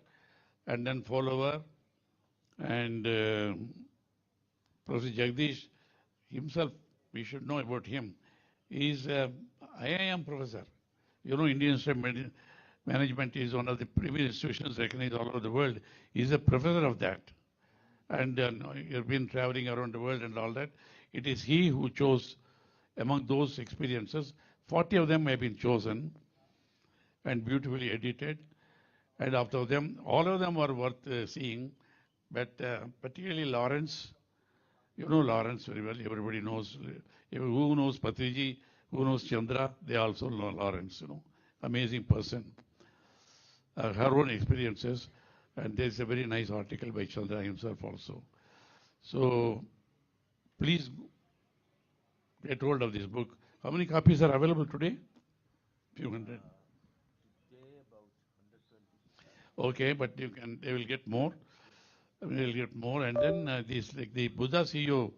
and then follower. And Professor Jagdish himself, we should know about him. He is an IIM professor. Indian Institute of Management is one of the premier institutions recognized all over the world. He is a professor of that. And he has been traveling around the world and all that. It is he who chose, among those experiences, 40 of them have been chosen and beautifully edited. And after them, all of them are worth seeing. But particularly Lawrence, Lawrence very well. Everybody knows. Who knows Patriji, who knows Chandra, they also know Lawrence, Amazing person. Her own experiences. And there's a very nice article by Chandra himself also. So please get hold of this book. How many copies are available today? Few hundred. Okay, but they will get more. They will get more. And then like the Buddha CEO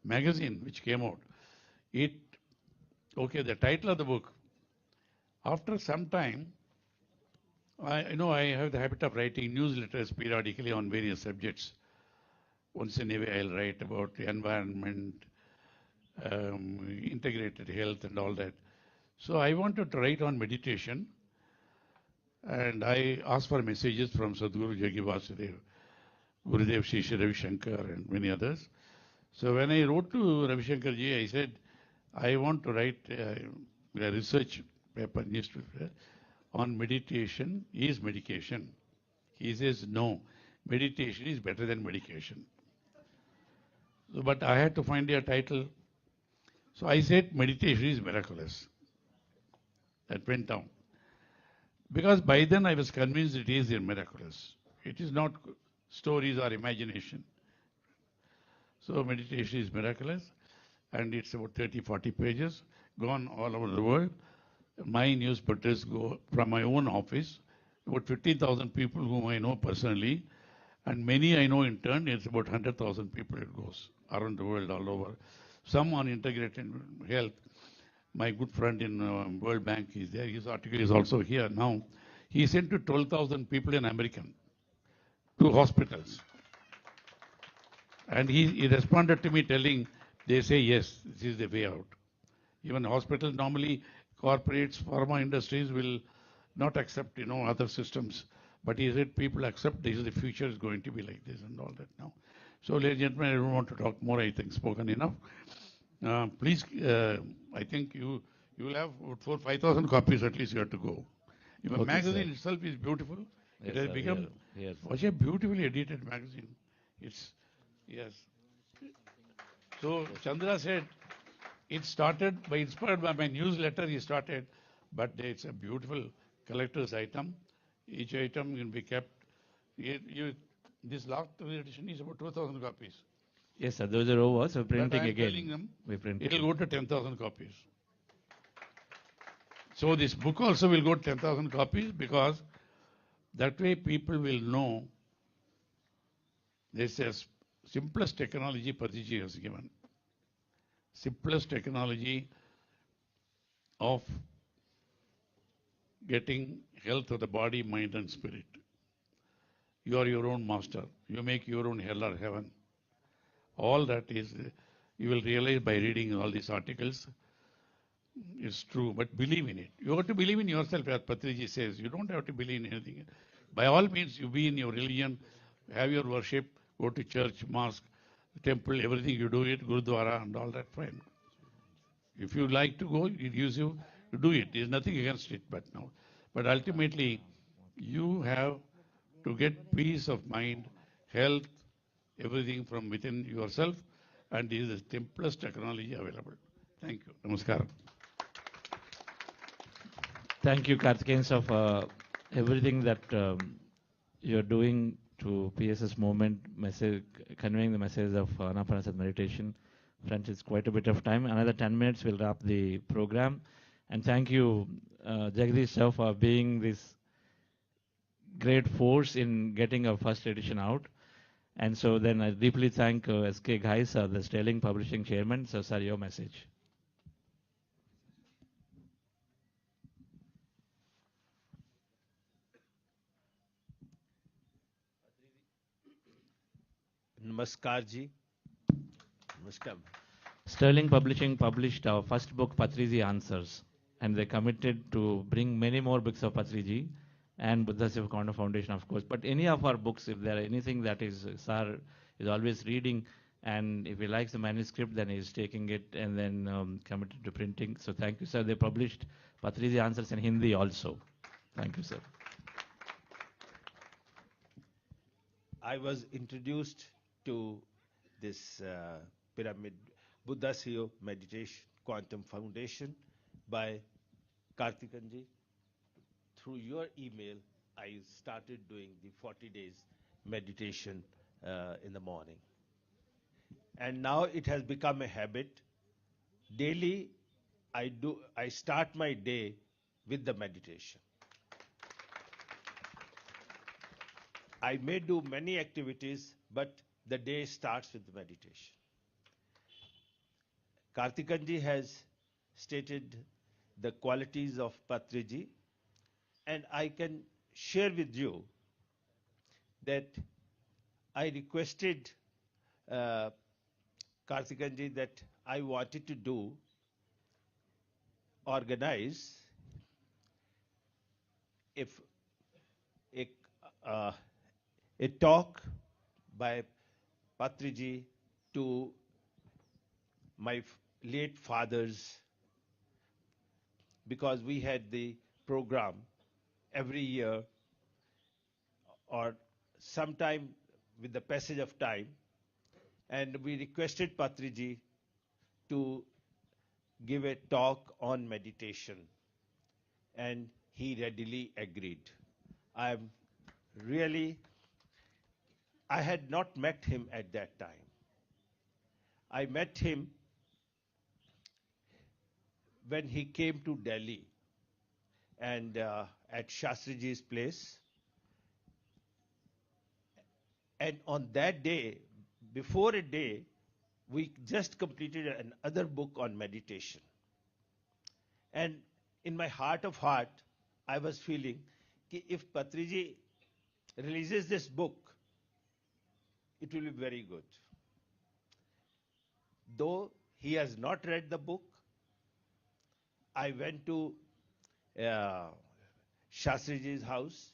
magazine, which came out, the title of the book, after some time, I have the habit of writing newsletters periodically on various subjects. Once in a way, I'll write about the environment, integrated health and all that. So I wanted to write on meditation, and I asked for messages from Sadhguru Jagi Vasudev, Gurudev Shisha Ravi Shankar, and many others. So when I wrote to Ravi Shankar ji, I said, I want to write a research paper, newspaper, on meditation is medication. He says, no, meditation is better than medication. So, but I had to find a title. So I said, meditation is miraculous. That went down. Because by then I was convinced it is miraculous. It is not stories or imagination. So meditation is miraculous. And it's about 30, 40 pages, gone all over the world. My newsletters go from my own office, about 50,000 people whom I know personally, and many I know in turn. It's about 100,000 people it goes around the world, all over. Some on integrated health. My good friend in World Bank is there. His article is also here now. He sent to 12,000 people in America, to hospitals. And he responded to me telling, they say, yes, this is the way out. Even hospitals normally corporates, pharma industries will not accept, other systems. But he said people accept this, the future is going to be like this and all that now. So, ladies and gentlemen, I don't want to talk more, I think spoken enough. Please, I think you will have 5,000 copies at least you have to go. Your Okay, magazine sir. itself is beautiful. Yes, It has sir, become here, such a beautifully edited magazine. It's, yes. So Chandra said, it started by inspired by my newsletter. He started, but it's a beautiful collector's item. Each item can be kept. This last edition is about 2,000 copies. Yes, sir. Those are over. So But printing I am again. telling them, We print. it will go to 10,000 copies. So this book also will go to 10,000 copies because that way people will know this is simplest technology Patriji has given. Simplest technology of getting health of the body, mind and spirit. You are your own master. You make your own hell or heaven. All that is, you will realize by reading all these articles, it's true, but believe in it. You have to believe in yourself, as Patriji says. You don't have to believe in anything. By all means, you be in your religion, have your worship, go to church, mosque, temple, everything you do it, Gurudwara and all that, fine. If you like to go, it gives you to do it. There's nothing against it, but now. But ultimately, you have to get peace of mind, health, everything from within yourself, and this is the simplest technology available. Thank you. Namaskaram. Thank you, Karthikeyan, sir, for everything that you're doing to PSS movement, message, conveying the message of Anapanasati meditation. Friends, it's quite a bit of time. Another 10 minutes, we'll wrap the program. And thank you, Jagdish sir, for being this great force in getting our first edition out. And so then I deeply thank S.K. Ghai, sir, the Sterling Publishing Chairman. So, sir, your message. Namaskar ji. Namaskar. Sterling Publishing published our first book, Patriji Answers, and they committed to bring many more books of Patriji and Buddha Seva Corner Foundation, of course. But any of our books, if there are anything that is, Sir is always reading, and if he likes the manuscript, then he's taking it and then committed to printing. So thank you, sir. They published Patriji Answers in Hindi also. Thank you, sir. I was introduced to this pyramid Buddha Seva Meditation Quantum Foundation by Karthikanji. Through your email, I started doing the 40 days meditation in the morning. And now it has become a habit. Daily, I start my day with the meditation. I may do many activities, but the day starts with the meditation. Karthikanji has stated the qualities of Patriji, and I can share with you that I requested Karthikanji that I wanted to organize a talk by Patriji to my late fathers, because we had the program every year or sometime with the passage of time, and we requested Patriji to give a talk on meditation, and he readily agreed. I had not met him at that time. I met him when he came to Delhi and at Shastriji's place. And on that day, before a day, we just completed another book on meditation. And in my heart of heart, I was feeling that if Patriji releases this book, it will be very good. Though he has not read the book, I went to Shastriji's house,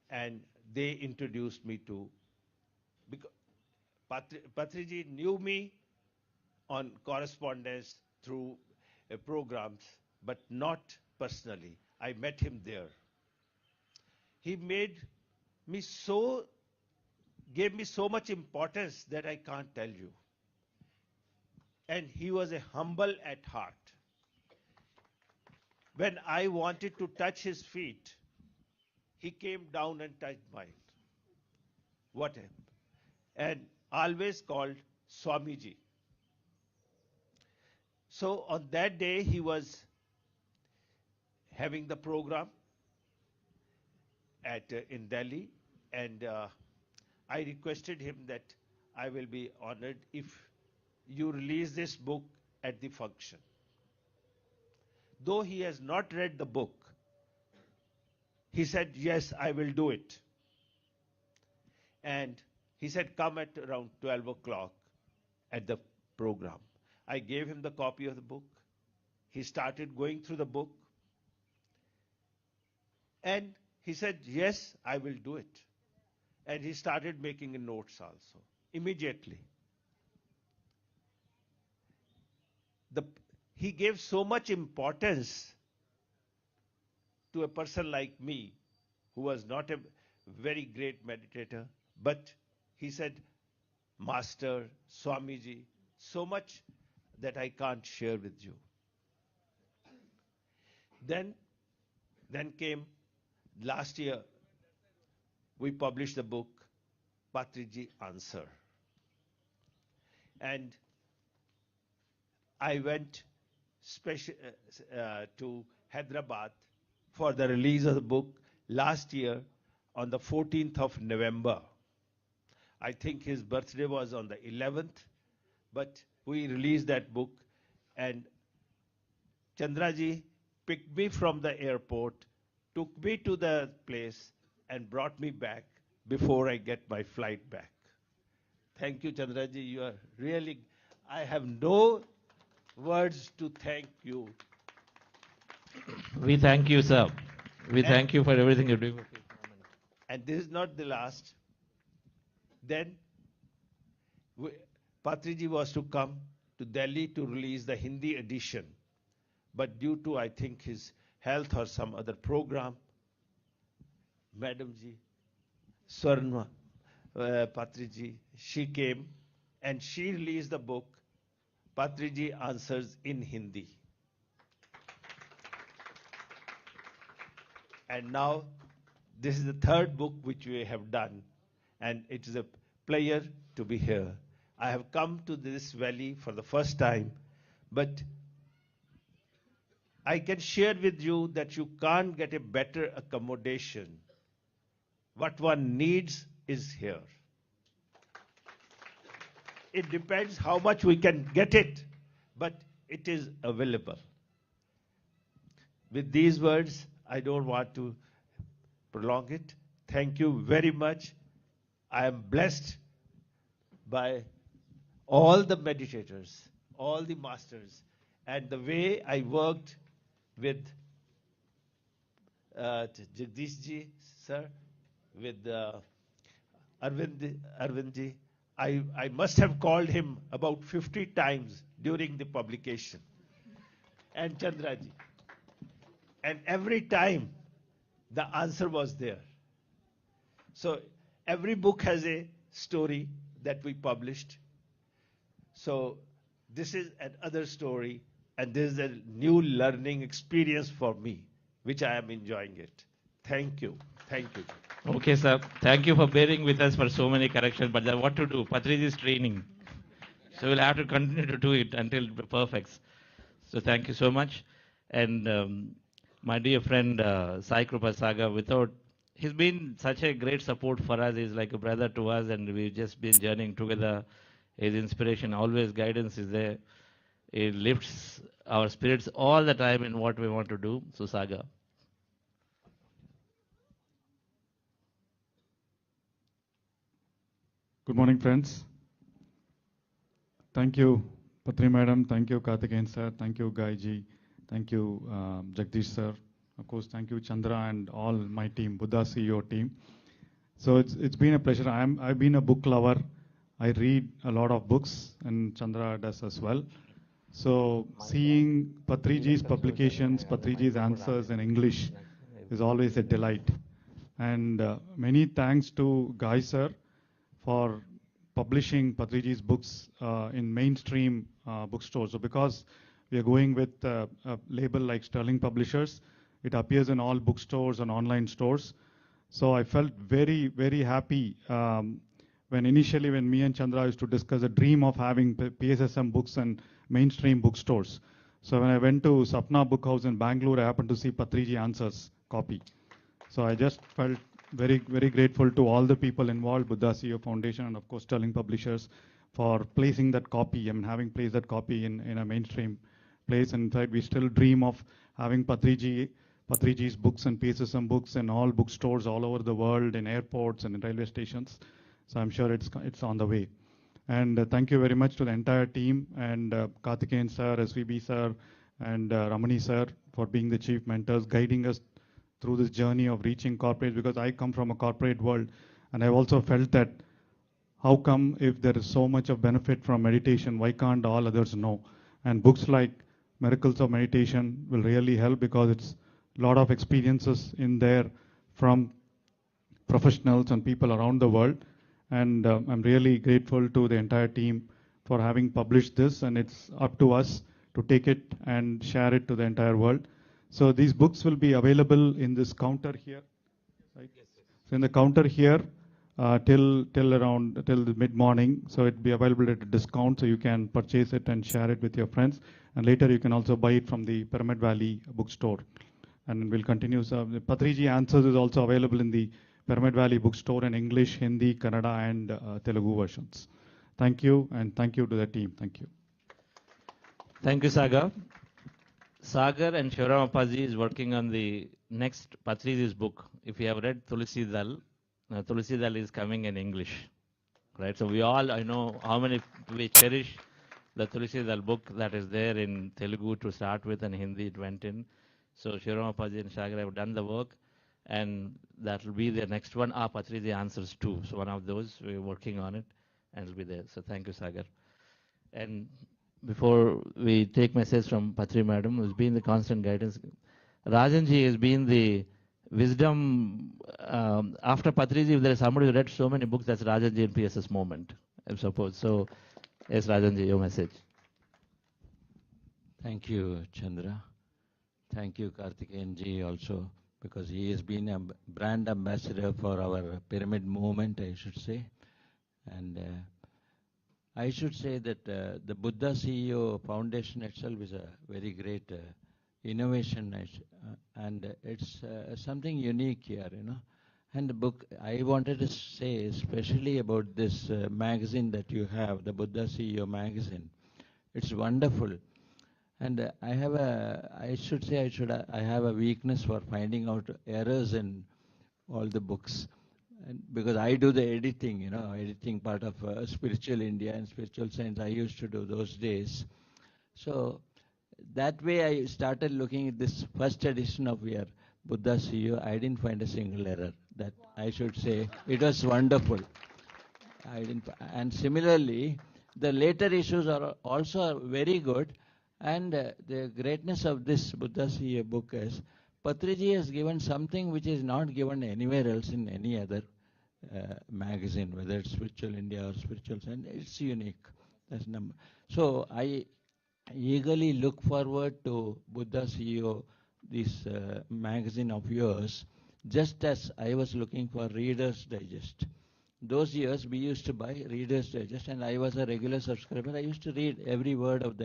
and they introduced me to, because Patriji knew me on correspondence through programs, but not personally. I met him there. He gave me so much importance that I can't tell you. And he was a humble at heart. When I wanted to touch his feet, he came down and touched mine. And always called Swamiji. So on that day, he was having the program in Delhi, and I requested him that I will be honored if you release this book at the function. Though he has not read the book, he said, yes, I will do it. And he said, come at around 12 o'clock at the program. I gave him the copy of the book. He started going through the book. And he said, yes, I will do it. And he started making notes also, immediately. He gave so much importance to a person like me, who was not a very great meditator, but he said, Master, Swamiji, so much that I can't share with you. Then came last year, we published the book, Patriji Answer. And I went to Hyderabad for the release of the book last year on the 14th of November. I think his birthday was on the 11th, but we released that book, and Chandraji picked me from the airport, took me to the place, and brought me back before I get my flight back. Thank you, Chandraji. You are really, I have no words to thank you. We thank you, sir. We thank you for everything you're doing. And this is not the last. Then Patriji was to come to Delhi to release the Hindi edition. But due to, I think, his health or some other program, Madam Ji, Swarna Patriji, she came and she released the book, Patriji Answers in Hindi. And now, this is the third book which we have done, and it is a pleasure to be here. I have come to this valley for the first time, but I can share with you that you can't get a better accommodation. What one needs is here. It depends how much we can get it, but it is available. With these words, I don't want to prolong it. Thank you very much. I am blessed by all the meditators, all the masters, and the way I worked with Jagdish ji, sir, with Arvind ji. I must have called him about 50 times during the publication, and Chandra ji. And every time the answer was there. So every book has a story that we published. So this is another story, and this is a new learning experience for me, which I am enjoying it. Thank you. Thank you. Okay, sir. Thank you for bearing with us for so many corrections, but what to do? Patriji is training. So we'll have to continue to do it until it perfects. So thank you so much. And my dear friend Sai Krupa Saga, he's been such a great support for us. He's like a brother to us, and we've just been journeying together. His inspiration, always guidance is there. It lifts our spirits all the time in what we want to do. So Saga. Good morning, friends. Thank you, Patri Madam. Thank you, Karthikeyan sir. Thank you, Guy ji. Thank you, Jagdish sir. Of course, thank you, Chandra, and all my team, Buddha CEO team. So it's been a pleasure. I've been a book lover. I read a lot of books, and Chandra does as well. So seeing Patriji's publications, Patriji's answers in English is always a delight. And many thanks to Guy sir for publishing Patriji's books in mainstream bookstores. So because we are going with a label like Sterling Publishers, it appears in all bookstores and online stores. So I felt very, very happy when me and Chandra used to discuss a dream of having PSSM books and mainstream bookstores. So when I went to Sapna Book House in Bangalore, I happened to see Patriji Answers copy. So I just felt very, very grateful to all the people involved, Buddha CEO Foundation, and of course Sterling Publishers, for placing that copy and having placed that copy in a mainstream place. And in fact, we still dream of having Patriji's books and PSSM books in all bookstores all over the world, in airports and in railway stations. So I'm sure it's on the way. And thank you very much to the entire team and Karthikeyan sir, SVB sir, and Ramani sir for being the chief mentors, guiding us through this journey of reaching corporates, because I come from a corporate world and I've also felt that how come if there is so much of benefit from meditation, why can't all others know? And books like Miracles of Meditation will really help because it's a lot of experiences in there from professionals and people around the world. And I'm really grateful to the entire team for having published this, and it's up to us to take it and share it to the entire world. So these books will be available in this counter here, right? Yes, yes. So in the counter here till the mid-morning. So it'll be available at a discount, so you can purchase it and share it with your friends. And later you can also buy it from the Pyramid Valley bookstore. And we'll continue. So the Patriji Answers is also available in the Pyramid Valley bookstore in English, Hindi, Kannada, and Telugu versions. Thank you, and thank you to the team. Thank you. Thank you, Sagar. Sagar and Shivram Appaji is working on the next Patriji's book. If you have read Tulsi Dal is coming in English, right? So we all, I know how many we cherish the Tulsi Dal book that is there in Telugu to start with, and Hindi it went in. So Shivram Appaji and Sagar have done the work, and that will be the next one. Patriji Answers too. So one of those, we're working on it, and it'll be there. So thank you, Sagar. And before we take message from Patri Madam, who's been the constant guidance, Rajanji has been the wisdom. After Patriji, if there is somebody who read so many books, that's Rajanji and PSS moment, I suppose. So, yes, Rajanji, your message. Thank you, Chandra. Thank you, Karthikeyanji, also, because he has been a brand ambassador for our pyramid movement, I should say. And I should say that the Buddha CEO Foundation itself is a very great innovation, and it's something unique here, you know. And the book, I wanted to say especially about this magazine that you have, the Buddha CEO magazine. It's wonderful. And I have a weakness for finding out errors in all the books. And because I do the editing, you know, editing part of Spiritual India and Spiritual Science, I used to do those days. So that way I started looking at this first edition of your Buddha CEO. I didn't find a single error. That I should say, it was wonderful. And similarly, the later issues are also very good. And the greatness of this Buddha CEO book is, Patriji has given something which is not given anywhere else in any other magazine, whether it's Spiritual India or Spiritual Science. It's unique. That's number. So I eagerly look forward to Buddha CEO, this magazine of yours, just as I was looking for Reader's Digest. Those years we used to buy Reader's Digest, and I was a regular subscriber. I used to read every word of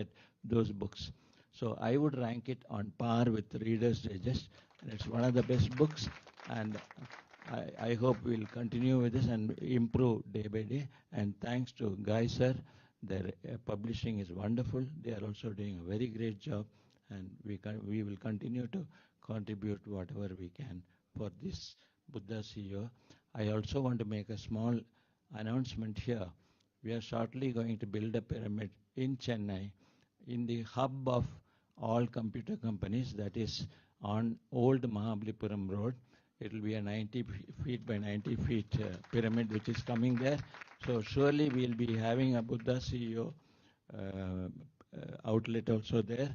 those books. So I would rank it on par with Reader's Digest. And it's one of the best books, and I hope we'll continue with this and improve day by day. And thanks to Guy sir, their publishing is wonderful. They are also doing a very great job, and we will continue to contribute whatever we can for this Buddha CEO. I also want to make a small announcement here. We are shortly going to build a pyramid in Chennai, in the hub of all computer companies. That is on Old Mahabalipuram Road. It will be a 90 feet by 90 feet pyramid which is coming there. So surely we'll be having a Buddha CEO outlet also there,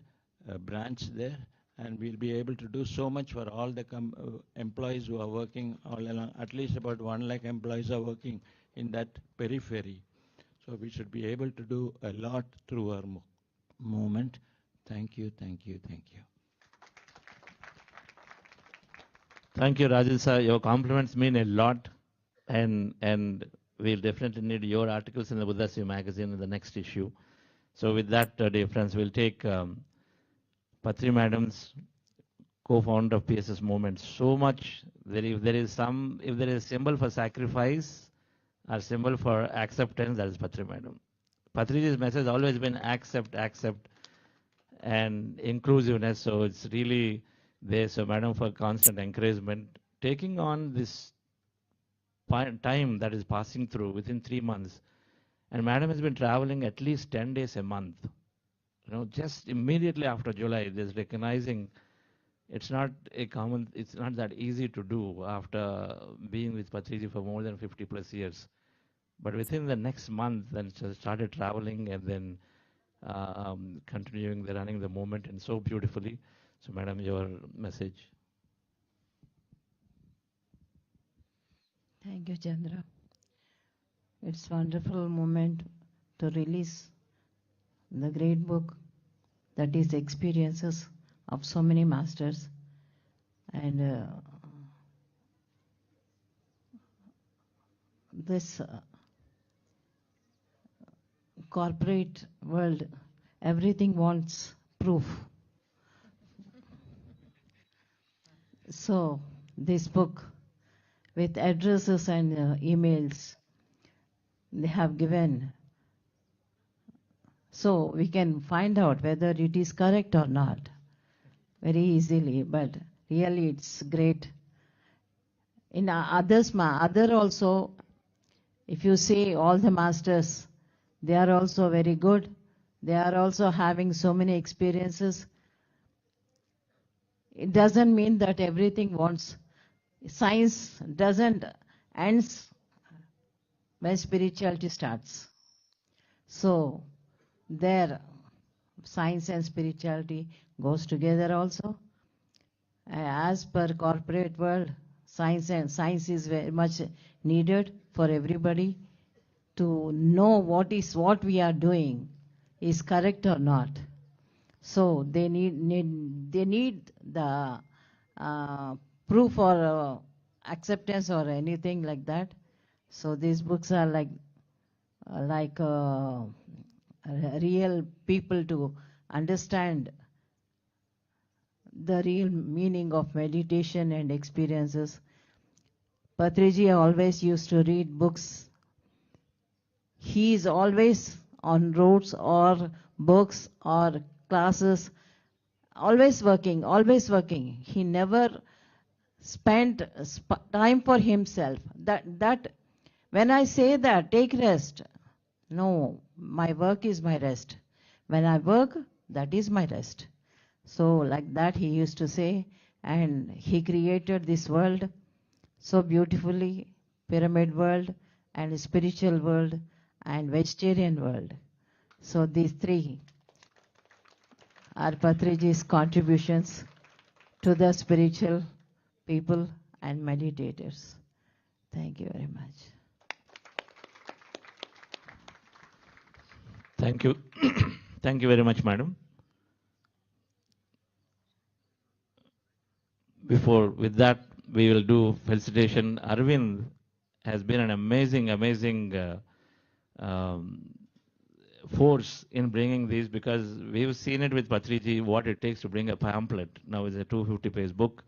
a branch there, and we'll be able to do so much for all the employees who are working all along. At least about 1 lakh employees are working in that periphery. So we should be able to do a lot through our movement. Thank you, thank you, thank you. Thank you, Rajan sir. Your compliments mean a lot, and we'll definitely need your articles in the Buddha CEO magazine in the next issue. So with that, dear friends, we'll take Patri Madam's co-founder of PSS Movement. So much, if there is a symbol for sacrifice or symbol for acceptance, that is Patri Madam. Patriji's message has always been accept, and inclusiveness. So it's really there. So Madam, for constant encouragement, taking on this time that is passing through within 3 months. And Madam has been traveling at least 10 days a month. You know, just immediately after July, there's recognizing it's not that easy to do after being with Patriji for more than 50 plus years. But within the next month, then started traveling and then continuing running the movement, and so beautifully. So Madam, your message. Thank you, Chandra. It's wonderful moment to release the great book that is experiences of so many masters, and this corporate world, everything wants proof. So this book with addresses and emails they have given, so we can find out whether it is correct or not very easily, but really it's great. In other also, if you see all the masters, they are also very good. They are also having so many experiences. It doesn't mean that everything wants. Science doesn't ends when spirituality starts. So there, science and spirituality goes together also. As per corporate world, science is very much needed for everybody to know what we are doing is correct or not. So they need the proof or acceptance or anything like that. So these books are like real people to understand the real meaning of meditation and experiences. Patriji always used to read books. He is always on roads or books or classes, always working. He never spent time for himself. That when I say that, take rest. No, my work is my rest. When I work, that is my rest. So like that he used to say, and he created this world so beautifully, pyramid world and spiritual world and vegetarian world. So these three are Patriji's contributions to the spiritual people and meditators. Thank you very much. Thank you. Thank you very much, Madam. With that, we will do felicitation. Arvind has been an amazing force in bringing these, because we've seen it with Patriji, what it takes to bring a pamphlet. Now it's a 250-page book,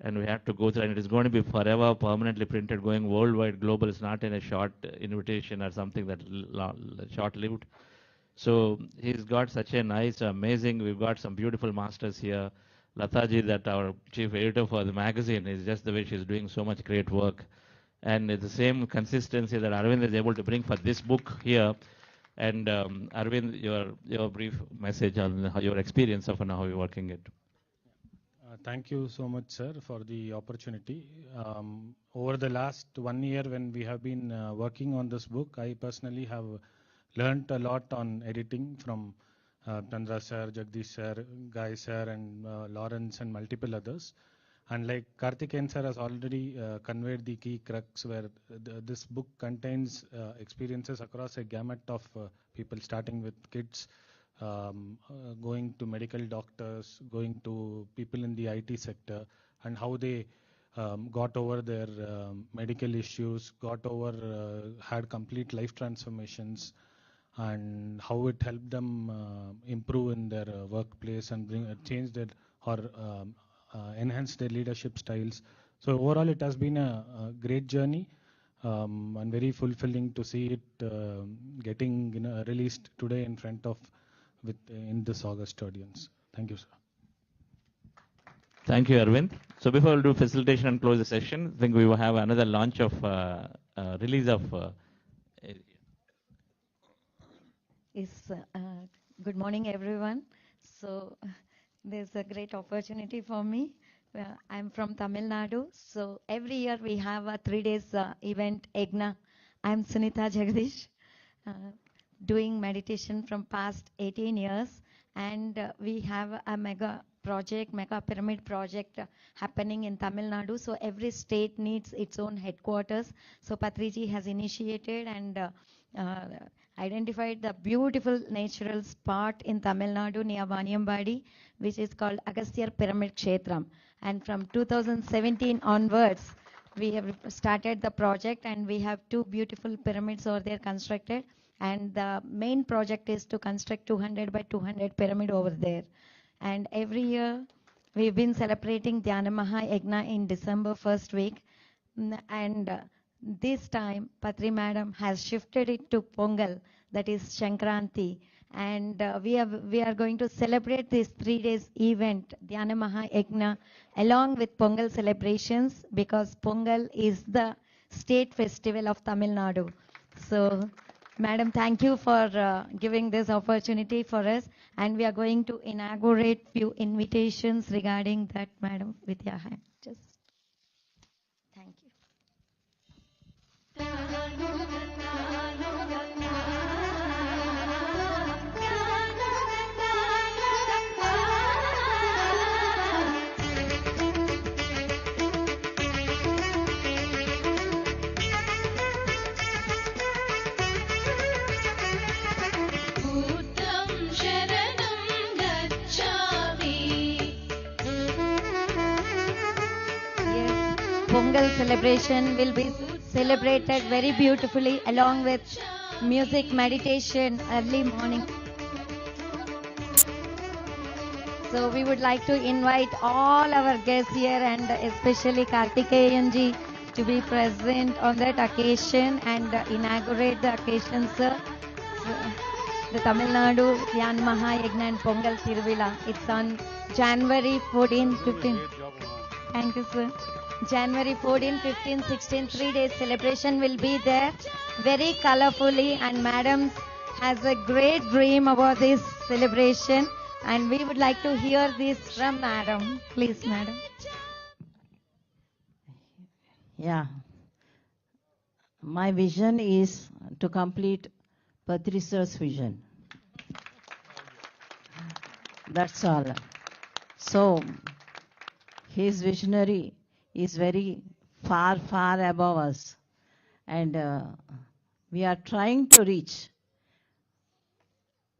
and we have to go through, and it is going to be forever permanently printed, going worldwide, global. It's not in a short invitation or something that short-lived. So he's got such a nice, amazing, we've got some beautiful masters here. Lataji, that our chief editor for the magazine, is just the way she's doing so much great work. And it's the same consistency that Arvind is able to bring for this book here. And Arvind, your brief message on how your experience of and how you're working it. Thank you so much, sir, for the opportunity. Over the last 1 year when we have been working on this book, I personally have learned a lot on editing from Chandra sir, Jagdish sir, Guy sir, and Lawrence and multiple others. And like Karthikeyan sir has already conveyed the key crux where this book contains experiences across a gamut of people, starting with kids, going to medical doctors, going to people in the IT sector, and how they got over their medical issues, had complete life transformations, and how it helped them improve in their workplace and change their enhance their leadership styles. So overall, it has been a great journey and very fulfilling to see it getting released today in front of in this August audience. Thank you, sir. Thank you, Arvind. So before we do facilitation and close the session, I think we will have another launch of release of. Good morning, everyone. So there's a great opportunity for me. I'm from Tamil Nadu. So every year we have a 3 days event, EGNA. I'm Sunita Jagdish, doing meditation from past 18 years. And we have a mega pyramid project happening in Tamil Nadu. So every state needs its own headquarters. So Patriji has initiated and identified the beautiful natural spot in Tamil Nadu near Vaniyambadi, which is called Agasthyar Pyramid Kshetram. And from 2017 onwards, we have started the project, and we have 2 beautiful pyramids over there constructed. And the main project is to construct 200 by 200 pyramid over there. And every year, we've been celebrating Dhyana Maha Yajna in December first week. And this time, Patri Madam has shifted it to Pongal, that is Shankranti. And we are going to celebrate this 3 days event, Dhyana Maha Yajna, along with Pongal celebrations, because Pongal is the state festival of Tamil Nadu. So, Madam, thank you for giving this opportunity for us. And we are going to inaugurate few invitations regarding that, Madam, with your hand. Just thank you. Pongal celebration will be celebrated very beautifully along with music, meditation, early morning. So we would like to invite all our guests here and especially Karthikeyan ji to be present on that occasion and inaugurate the occasion, sir. The Tamil Nadu Dhyana Maha Yajna and Pongal Tiruvila. It's on January 14, 15. Thank you, sir. January 14, 15, 16, 3 days celebration will be there very colorfully, and Madam has a great dream about this celebration, and we would like to hear this from Madam. Please, Madam. Yeah. My vision is to complete Patri sir's vision. That's all. So, his visionary is very far above us, and we are trying to reach,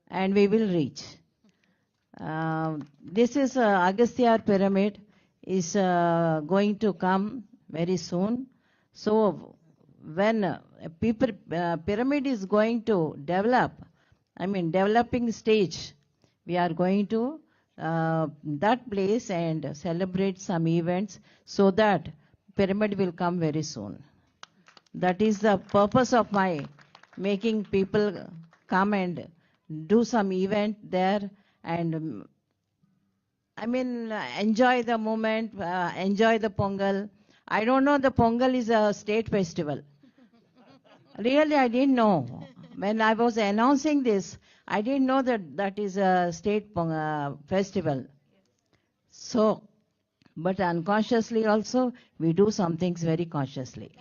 and we will reach. This is Agasthyar pyramid is going to come very soon. So when a pyramid is going to develop, developing stage, we are going to that place and celebrate some events so that pyramid will come very soon. That is the purpose of my making people come and do some event there and enjoy the moment, enjoy the Pongal. I don't know the Pongal is a state festival. Really, I didn't know. when I was announcing this, I didn't know that that is a state festival. So, but unconsciously also, we do some things very consciously.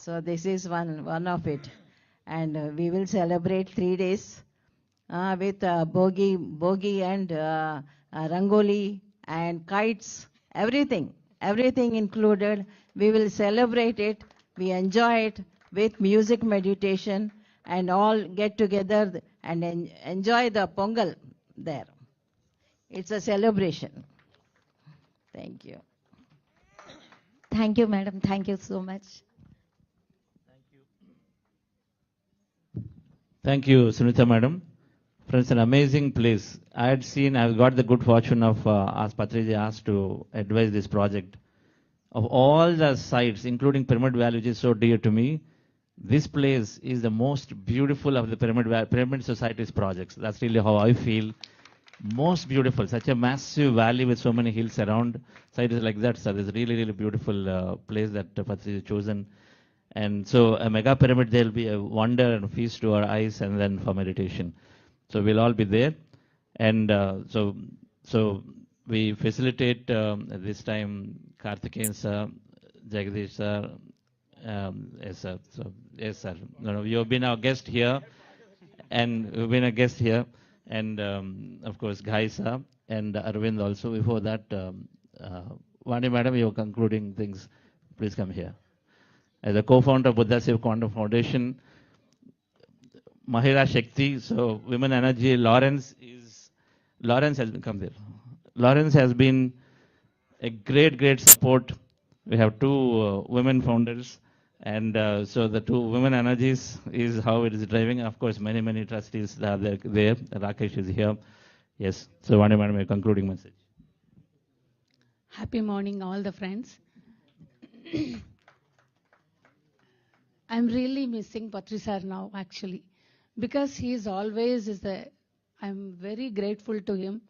So this is one of it. And we will celebrate 3 days with bogi and rangoli and kites, everything included. We will celebrate it, we enjoy it with music meditation and all get together and enjoy the Pongal there. It's a celebration. Thank you. Thank you, madam. Thank you so much. Thank you, Sunita madam. Friends, an amazing place. I've got the good fortune of Patriji asked to advise this project. Of all the sites, including Pyramid Valley, which is so dear to me, this place is the most beautiful of the Pyramid Society's projects. That's really how I feel. Most beautiful, such a massive valley with so many hills around. Site is like that, sir. It's really, really beautiful place that Patriji has chosen. And so a mega pyramid, there will be a wonder and feast to our eyes and then for meditation. So we'll all be there. And so we facilitate at this time Karthikeyan sir, Jagdish sir, yes sir. So yes sir. No, you have been our guest here, and you've been a guest here, and of course Ghai sir and Arvind also. Before that, Vani madam, you're concluding things. Please come here. As a co-founder of Buddha Seva Quantum Foundation, Mahila Shakti, so Women Energy, Lawrence has come there. Lawrence has been a great support. We have two women founders, and so the two Women Energies is how it is driving. Of course, many trustees are there. Rakesh is here. Yes. So, Vani madam, a concluding message. Happy morning, all the friends. I'm really missing Patri sir now, actually, because he is always I'm very grateful to him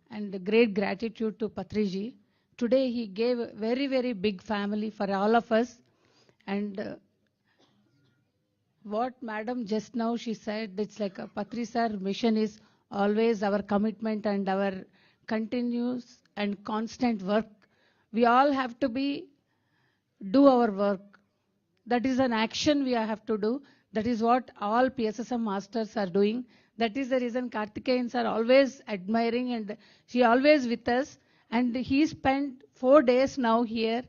and great gratitude to Patriji. Today he gave a very big family for all of us, and what madam just now she said, it's like a Patri sir mission is always our commitment and our continuous and constant work. We all have to do our work. That is an action we have to do. That is what all PSSM masters are doing. That is the reason Karthikeyans are always admiring, and she always with us. And he spent 4 days now here.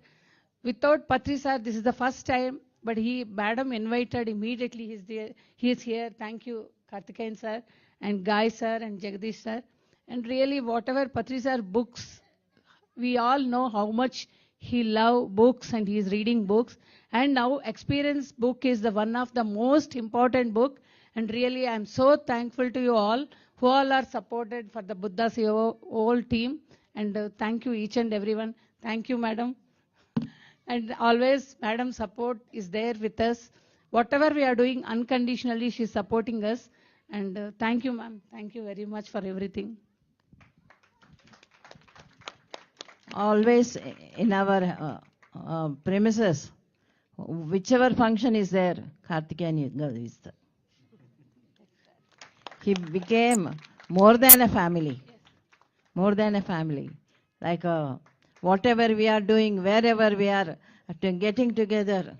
Without Patri sir, this is the first time, but madam invited immediately. He's there. He is here. Thank you, Karthikeyan sir, and Guy sir, and Jagdish sir. And really, whatever Patri sir books, we all know how much he loves books and he is reading books. And now experience book is the one of the most important book. And really, I'm so thankful to you all who all are supported for the Buddha Seva whole team. And thank you each and everyone. Thank you, madam. And always, madam support is there with us. Whatever we are doing unconditionally, she's supporting us. And thank you, ma'am. Thank you very much for everything. Always in our premises, whichever function is there, Karthikeyan is there. He became more than a family. More than a family. Like whatever we are doing, wherever we are getting together,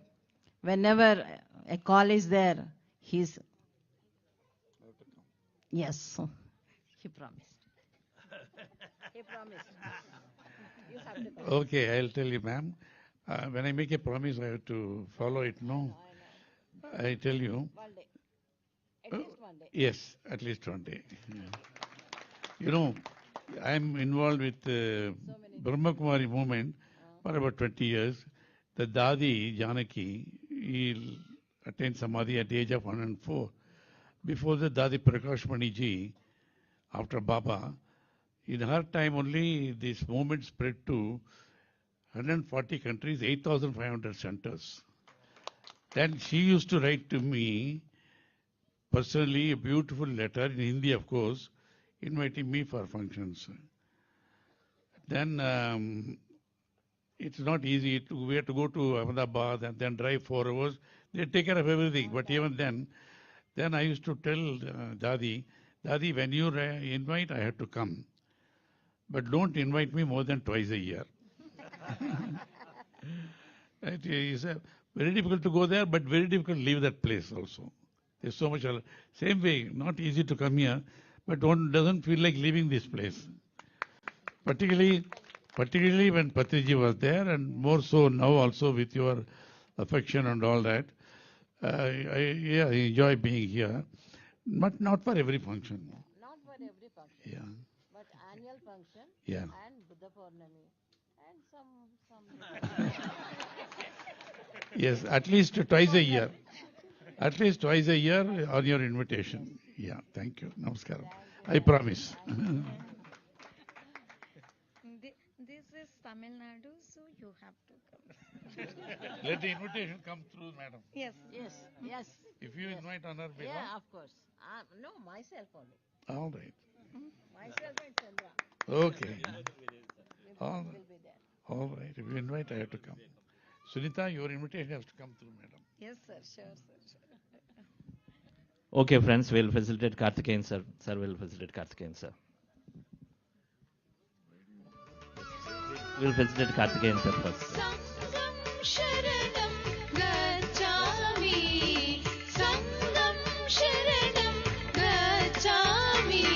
whenever a call is there, he's... Yes, he promised. He promised. You have to come. Okay, I'll tell you, ma'am. When I make a promise, I have to follow it, no? I tell you. One day. At least one day. Yes, at least one day. Yeah. You know, I'm involved with Brahma Kumari movement for about 20 years. The Dadi, Janaki, he attained Samadhi at the age of 104. Before the Dadi Prakash Mani ji, after Baba, in her time only this movement spread to 140 countries, 8,500 centers. Then she used to write to me personally a beautiful letter in Hindi, of course, inviting me for functions. Then it's not easy. We have to go to Ahmedabad and then drive 4 hours. They take care of everything. But even then I used to tell Dadi, when you invite, I have to come. But don't invite me more than twice a year. It is very difficult to go there, but very difficult to leave that place also. There's so much. Same way, not easy to come here, but one doesn't feel like leaving this place. Particularly when Patriji was there, and more so now also with your affection and all that. I enjoy being here, but not for every function. Not for every function. Yeah. But annual function. Yeah. And Buddha Purnami. And some. Yes, at least twice a year. At least twice a year on your invitation. Yeah, thank you. Namaskaram. I promise. This is Tamil Nadu, so you have to come. Let the invitation come through, madam. Yes. Yes. If you invite on her behalf. Yeah, of course. No, myself only. All right. Myself and Chandra. Okay. All Will right. be there. All right. If you invite, I have to come. Sunita, your invitation has to come through, madam. Yes, sir. Sure. Okay, friends, we'll facilitate Karthikeyan, sir. Sir will facilitate Karthikeyan, sir. We'll facilitate Karthikeyan, sir, first. Sangam Sharanam Gacchami. Sangam Sharanam Gacchami.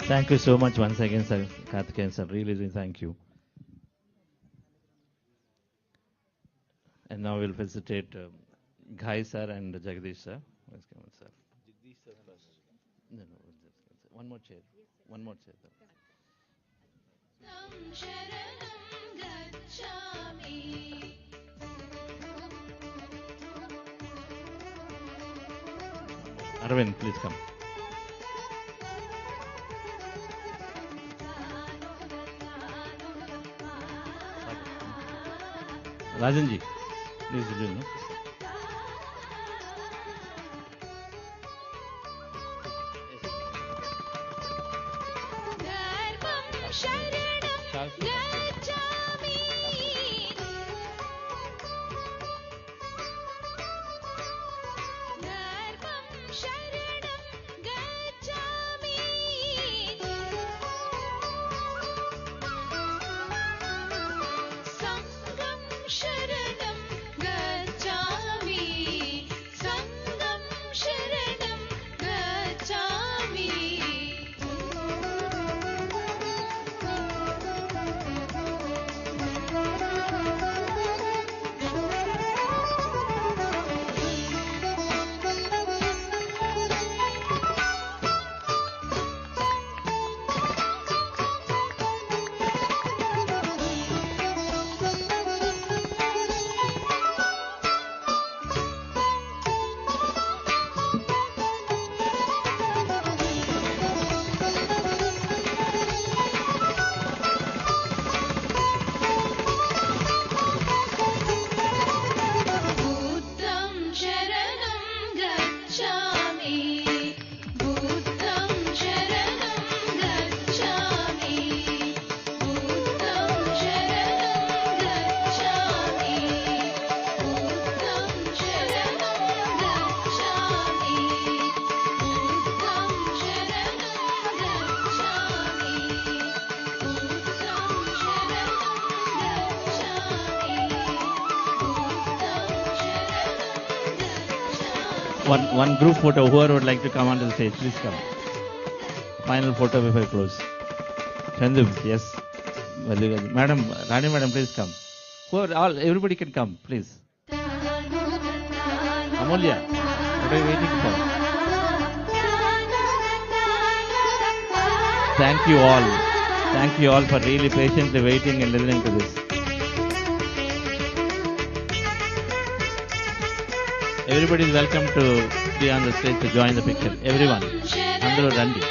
Thank you so much once again, sir. Karthikeyan, sir. Really, thank you. And now we'll facilitate Ghai, sir, and Jagdish, sir. Let's come on, sir. Jagdish sir first. No. One more chair. One more chair, sir. Sharanam Gacchami. Arvind, please come. Rajanji, please do. No? Dharmam Sharanam Gacchami. Dharmam Sharanam Gacchami. Sangam Sharanam Gacchami. one group photo. Whoever would like to come onto the stage, please come. Final photo before I close. Chandu, yes. Madam, Rani Madam, please come. Everybody can come, please. Amulya, what are you waiting for? Thank you all. Thank you all for really patiently waiting and listening to this. Everybody is welcome to be on the stage to join the picture. Everyone. Andru Randi.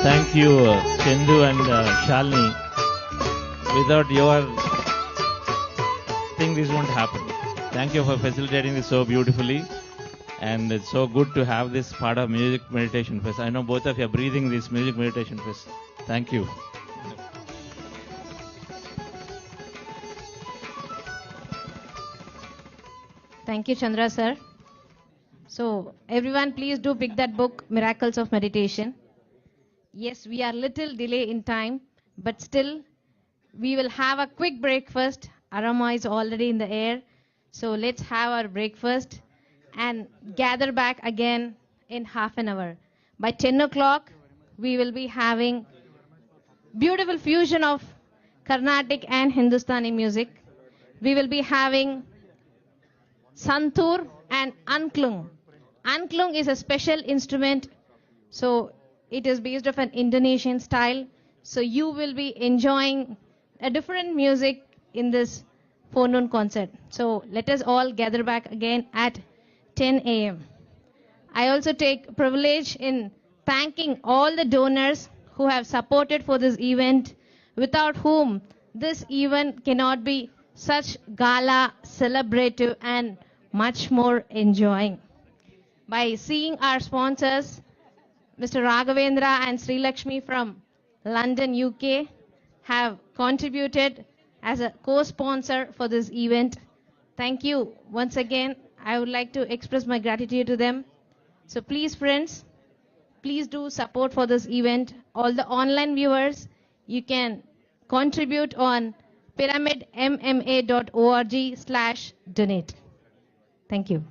Thank you, Chendu and Shalini. Without your thing, this won't happen. Thank you for facilitating this so beautifully. And it's so good to have this part of Music Meditation Fest. I know both of you are breathing this Music Meditation Fest. Thank you. Thank you, Chandra sir. So, everyone, please do pick that book, Miracles of Meditation. Yes, we are little delay in time, but still, we will have a quick breakfast. Aroma is already in the air. So, let's have our breakfast and gather back again in half an hour. By 10 o'clock, we will be having beautiful fusion of Carnatic and Hindustani music. We will be having Santur and Angklung. Angklung is a special instrument, so it is based off an Indonesian style. So you will be enjoying a different music in this forenoon concert. So let us all gather back again at 10 a.m. I also take privilege in thanking all the donors who have supported for this event, without whom this event cannot be such gala, celebrative and much more enjoying. By seeing our sponsors, Mr. Raghavendra and Sri Lakshmi from London, UK, have contributed as a co-sponsor for this event. Thank you once again. I would like to express my gratitude to them. So please, friends, please do support for this event. All the online viewers, you can contribute on pyramidmma.org/donate. Thank you.